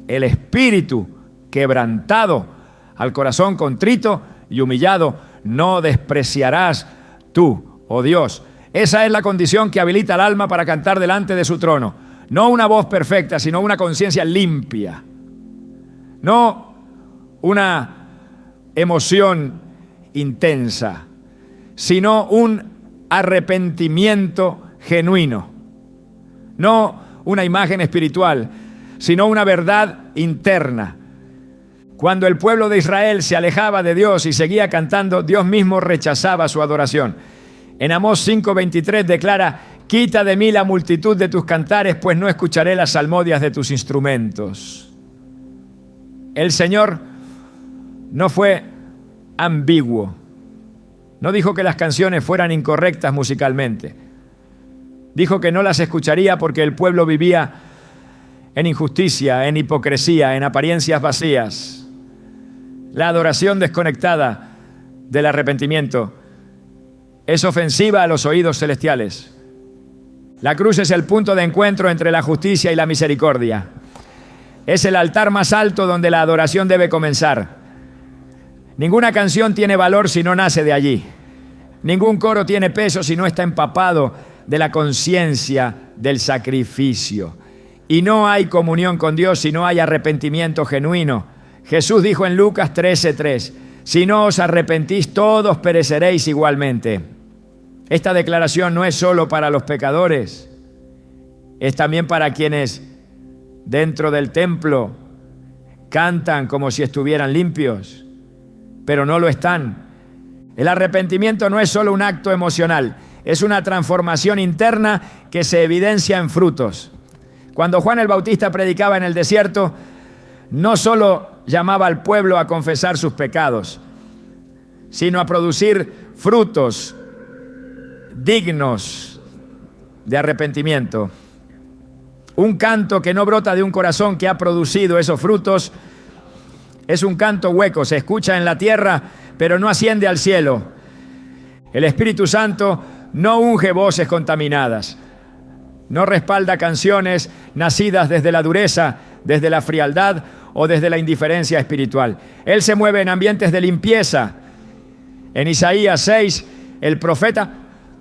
Speaker 1: el espíritu quebrantado, al corazón contrito y humillado no despreciarás tú, oh Dios. Esa es la condición que habilita al alma para cantar delante de su trono. No una voz perfecta, sino una conciencia limpia. No una emoción intensa, sino un arrepentimiento genuino. No una imagen espiritual, sino una verdad interna. Cuando el pueblo de Israel se alejaba de Dios y seguía cantando, Dios mismo rechazaba su adoración. En Amós 5:23 declara: quita de mí la multitud de tus cantares, pues no escucharé las salmodias de tus instrumentos. El Señor no fue ambiguo. No dijo que las canciones fueran incorrectas musicalmente. Dijo que no las escucharía porque el pueblo vivía en injusticia, en hipocresía, en apariencias vacías. La adoración desconectada del arrepentimiento es ofensiva a los oídos celestiales. La cruz es el punto de encuentro entre la justicia y la misericordia. Es el altar más alto donde la adoración debe comenzar. Ninguna canción tiene valor si no nace de allí. Ningún coro tiene peso si no está empapado de la conciencia del sacrificio. Y no hay comunión con Dios si no hay arrepentimiento genuino. Jesús dijo en Lucas 13:3, si no os arrepentís, todos pereceréis igualmente. Esta declaración no es solo para los pecadores, es también para quienes dentro del templo cantan como si estuvieran limpios, pero no lo están. El arrepentimiento no es solo un acto emocional, es una transformación interna que se evidencia en frutos. Cuando Juan el Bautista predicaba en el desierto, no solo llamaba al pueblo a confesar sus pecados, sino a producir frutos dignos de arrepentimiento. Un canto que no brota de un corazón que ha producido esos frutos es un canto hueco, se escucha en la tierra, pero no asciende al cielo. El Espíritu Santo no unge voces contaminadas, no respalda canciones nacidas desde la dureza, desde la frialdad o desde la indiferencia espiritual. Él se mueve en ambientes de limpieza. En Isaías 6, el profeta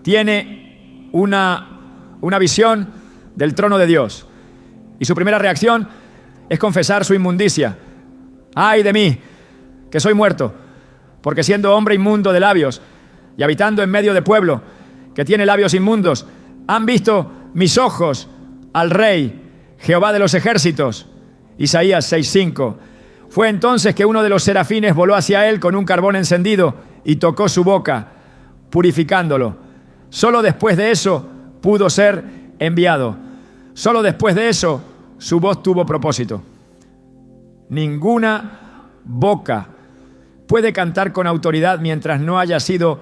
Speaker 1: tiene una visión del trono de Dios. Y su primera reacción es confesar su inmundicia. ¡Ay de mí, que soy muerto! Porque siendo hombre inmundo de labios y habitando en medio de pueblo que tiene labios inmundos, han visto mis ojos al Rey, Jehová de los ejércitos. Isaías 6:5. Fue entonces que uno de los serafines voló hacia él con un carbón encendido y tocó su boca, purificándolo. Solo después de eso pudo ser enviado. Solo después de eso su voz tuvo propósito. Ninguna boca puede cantar con autoridad mientras no haya sido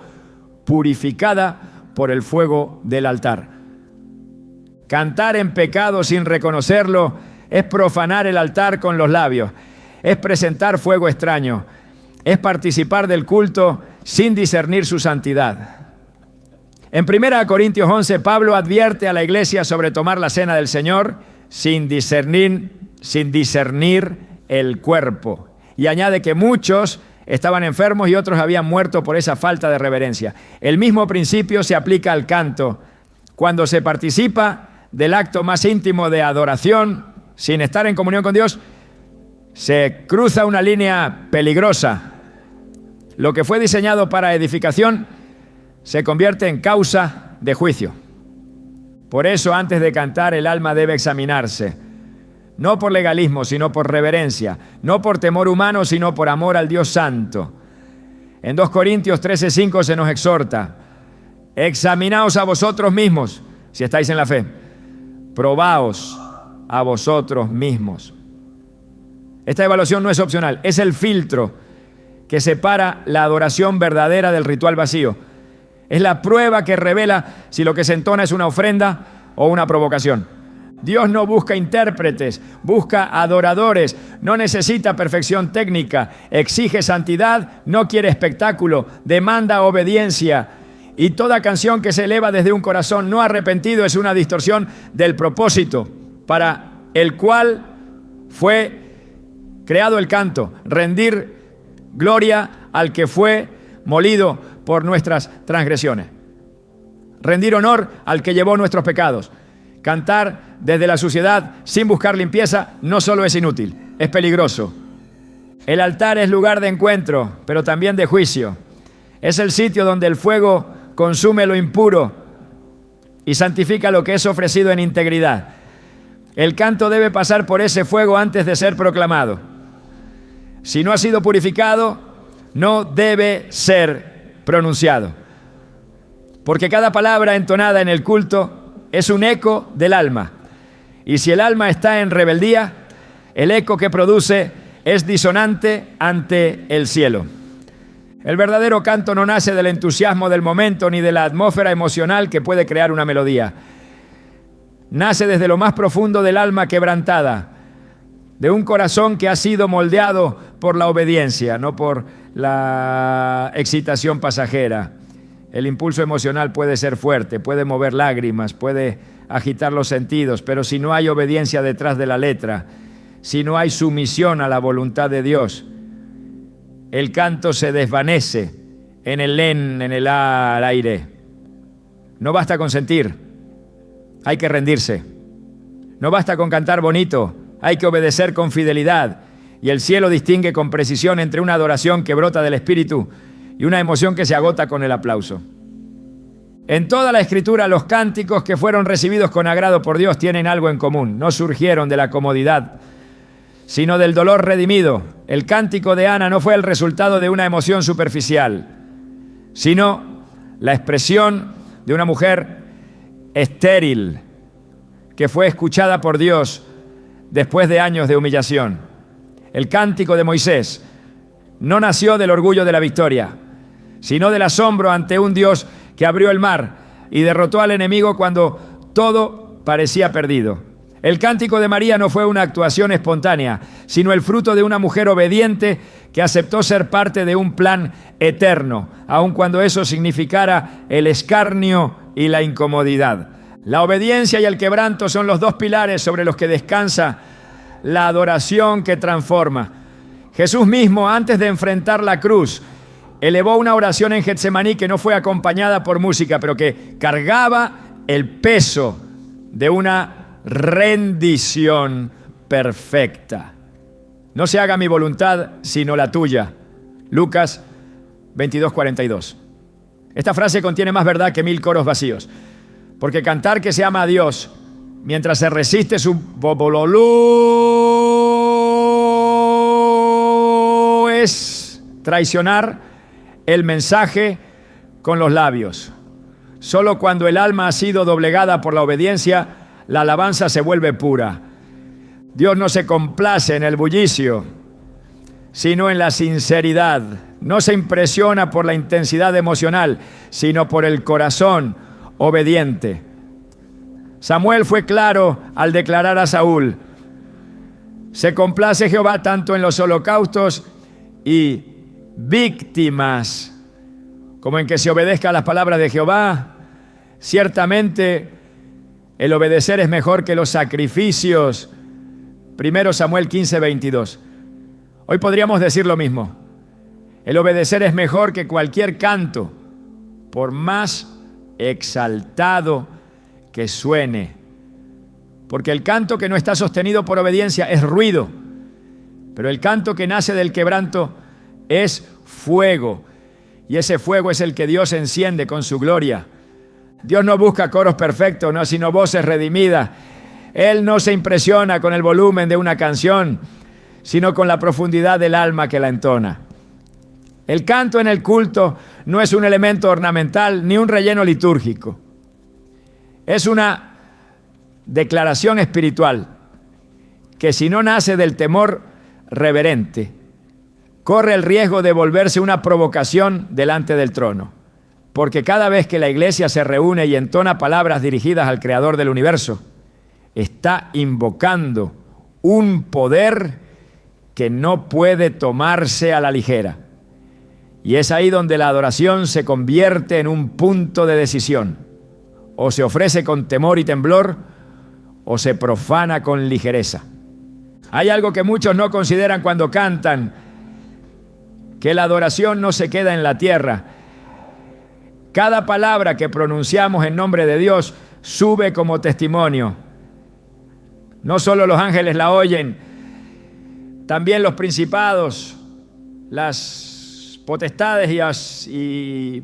Speaker 1: purificada por el fuego del altar. Cantar en pecado sin reconocerlo es profanar el altar con los labios, es presentar fuego extraño, es participar del culto sin discernir su santidad. En 1 Corintios 11, Pablo advierte a la iglesia sobre tomar la cena del Señor sin discernir el cuerpo. Y añade que muchos estaban enfermos y otros habían muerto por esa falta de reverencia. El mismo principio se aplica al canto. Cuando se participa del acto más íntimo de adoración, sin estar en comunión con Dios, se cruza una línea peligrosa. Lo que fue diseñado para edificación se convierte en causa de juicio. Por eso, antes de cantar, el alma debe examinarse. No por legalismo, sino por reverencia. No por temor humano, sino por amor al Dios Santo. En 2 Corintios 13:5 se nos exhorta: examinaos a vosotros mismos, si estáis en la fe. Probaos a vosotros mismos. Esta evaluación no es opcional, es el filtro que separa la adoración verdadera del ritual vacío. Es la prueba que revela si lo que se entona es una ofrenda o una provocación. Dios no busca intérpretes, busca adoradores, no necesita perfección técnica, exige santidad, no quiere espectáculo, demanda obediencia. Y toda canción que se eleva desde un corazón no arrepentido es una distorsión del propósito para el cual fue creado el canto: rendir gloria al que fue molido por nuestras transgresiones, rendir honor al que llevó nuestros pecados. Cantar desde la suciedad sin buscar limpieza no solo es inútil, es peligroso. El altar es lugar de encuentro, pero también de juicio. Es el sitio donde el fuego consume lo impuro y santifica lo que es ofrecido en integridad. El canto debe pasar por ese fuego antes de ser proclamado. Si no ha sido purificado, no debe ser pronunciado. Porque cada palabra entonada en el culto es un eco del alma. Y si el alma está en rebeldía, el eco que produce es disonante ante el cielo. El verdadero canto no nace del entusiasmo del momento ni de la atmósfera emocional que puede crear una melodía. Nace desde lo más profundo del alma quebrantada, de un corazón que ha sido moldeado por la obediencia, no por la excitación pasajera. El impulso emocional puede ser fuerte, puede mover lágrimas, puede agitar los sentidos, pero si no hay obediencia detrás de la letra, si no hay sumisión a la voluntad de Dios, el canto se desvanece en el len, en el aire. No basta con sentir, hay que rendirse. No basta con cantar bonito, hay que obedecer con fidelidad. Y el cielo distingue con precisión entre una adoración que brota del Espíritu y una emoción que se agota con el aplauso. En toda la Escritura, los cánticos que fueron recibidos con agrado por Dios tienen algo en común. No surgieron de la comodidad, sino del dolor redimido. El cántico de Ana no fue el resultado de una emoción superficial, sino la expresión de una mujer estéril que fue escuchada por Dios después de años de humillación. El cántico de Moisés no nació del orgullo de la victoria, sino del asombro ante un Dios que abrió el mar y derrotó al enemigo cuando todo parecía perdido. El cántico de María no fue una actuación espontánea, sino el fruto de una mujer obediente que aceptó ser parte de un plan eterno, aun cuando eso significara el escarnio y la incomodidad. La obediencia y el quebranto son los dos pilares sobre los que descansa la adoración que transforma. Jesús mismo, antes de enfrentar la cruz, elevó una oración en Getsemaní que no fue acompañada por música, pero que cargaba el peso de una rendición perfecta. No se haga mi voluntad, sino la tuya. Lucas 22:42. Esta frase contiene más verdad que 1000 coros vacíos, porque cantar que se ama a Dios mientras se resiste su bobololú es traicionar el mensaje con los labios. Solo cuando el alma ha sido doblegada por la obediencia, la alabanza se vuelve pura. Dios no se complace en el bullicio, sino en la sinceridad. No se impresiona por la intensidad emocional, sino por el corazón obediente. Samuel fue claro al declarar a Saúl: se complace Jehová tanto en los holocaustos y víctimas como en que se obedezca a las palabras de Jehová. Ciertamente el obedecer es mejor que los sacrificios. 1 Samuel 15:22. Hoy podríamos decir lo mismo. El obedecer es mejor que cualquier canto, por más exaltado que suene. Porque el canto que no está sostenido por obediencia es ruido, pero el canto que nace del quebranto es fuego, y ese fuego es el que Dios enciende con su gloria. Dios no busca coros perfectos, no, sino voces redimidas. Él no se impresiona con el volumen de una canción, sino con la profundidad del alma que la entona. El canto en el culto no es un elemento ornamental ni un relleno litúrgico. Es una declaración espiritual que, si no nace del temor reverente, corre el riesgo de volverse una provocación delante del trono. Porque cada vez que la iglesia se reúne y entona palabras dirigidas al Creador del universo, está invocando un poder que no puede tomarse a la ligera. Y es ahí donde la adoración se convierte en un punto de decisión. O se ofrece con temor y temblor, o se profana con ligereza. Hay algo que muchos no consideran cuando cantan: que la adoración no se queda en la tierra. Cada palabra que pronunciamos en nombre de Dios sube como testimonio. No solo los ángeles la oyen, también los principados, las potestades y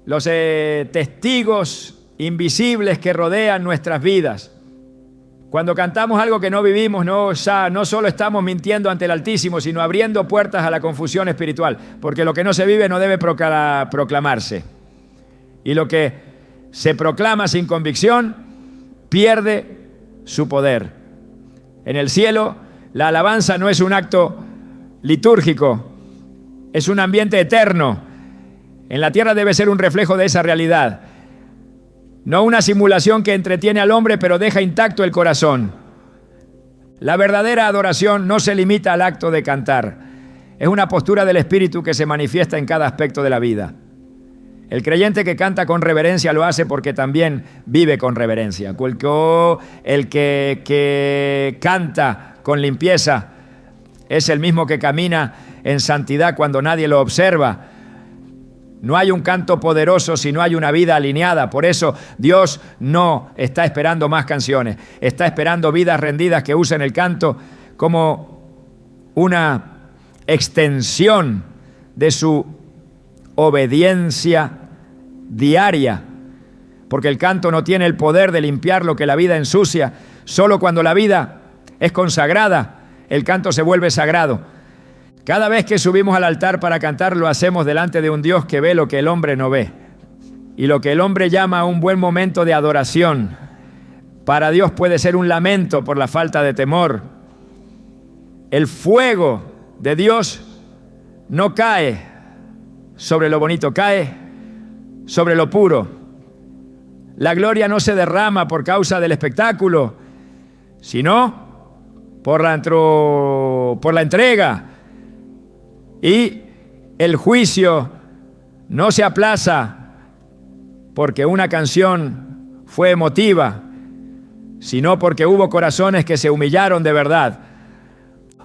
Speaker 1: los testigos invisibles que rodean nuestras vidas. Cuando cantamos algo que no vivimos, no solo estamos mintiendo ante el Altísimo, sino abriendo puertas a la confusión espiritual, porque lo que no se vive no debe proclamarse. Y lo que se proclama sin convicción pierde su poder. En el cielo, la alabanza no es un acto litúrgico, es un ambiente eterno. En la tierra debe ser un reflejo de esa realidad. No una simulación que entretiene al hombre pero deja intacto el corazón. La verdadera adoración no se limita al acto de cantar. Es una postura del espíritu que se manifiesta en cada aspecto de la vida. El creyente que canta con reverencia lo hace porque también vive con reverencia. El que canta con limpieza es el mismo que camina en santidad cuando nadie lo observa. No hay un canto poderoso si no hay una vida alineada. Por eso Dios no está esperando más canciones. Está esperando vidas rendidas que usen el canto como una extensión de su obediencia diaria. Porque el canto no tiene el poder de limpiar lo que la vida ensucia. Solo cuando la vida es consagrada, el canto se vuelve sagrado. Cada vez que subimos al altar para cantar, lo hacemos delante de un Dios que ve lo que el hombre no ve. Y lo que el hombre llama un buen momento de adoración, para Dios puede ser un lamento por la falta de temor. El fuego de Dios no cae sobre lo bonito, cae sobre lo puro. La gloria no se derrama por causa del espectáculo, sino por la entrega. Y el juicio no se aplaza porque una canción fue emotiva, sino porque hubo corazones que se humillaron de verdad.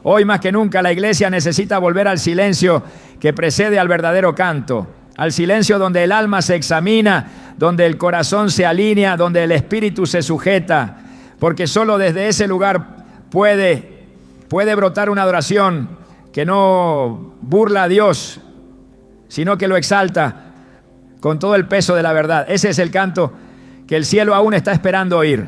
Speaker 1: Hoy más que nunca la iglesia necesita volver al silencio que precede al verdadero canto, al silencio donde el alma se examina, donde el corazón se alinea, donde el espíritu se sujeta, porque solo desde ese lugar puede brotar una adoración que no burla a Dios, sino que lo exalta con todo el peso de la verdad. Ese es el canto que el cielo aún está esperando oír.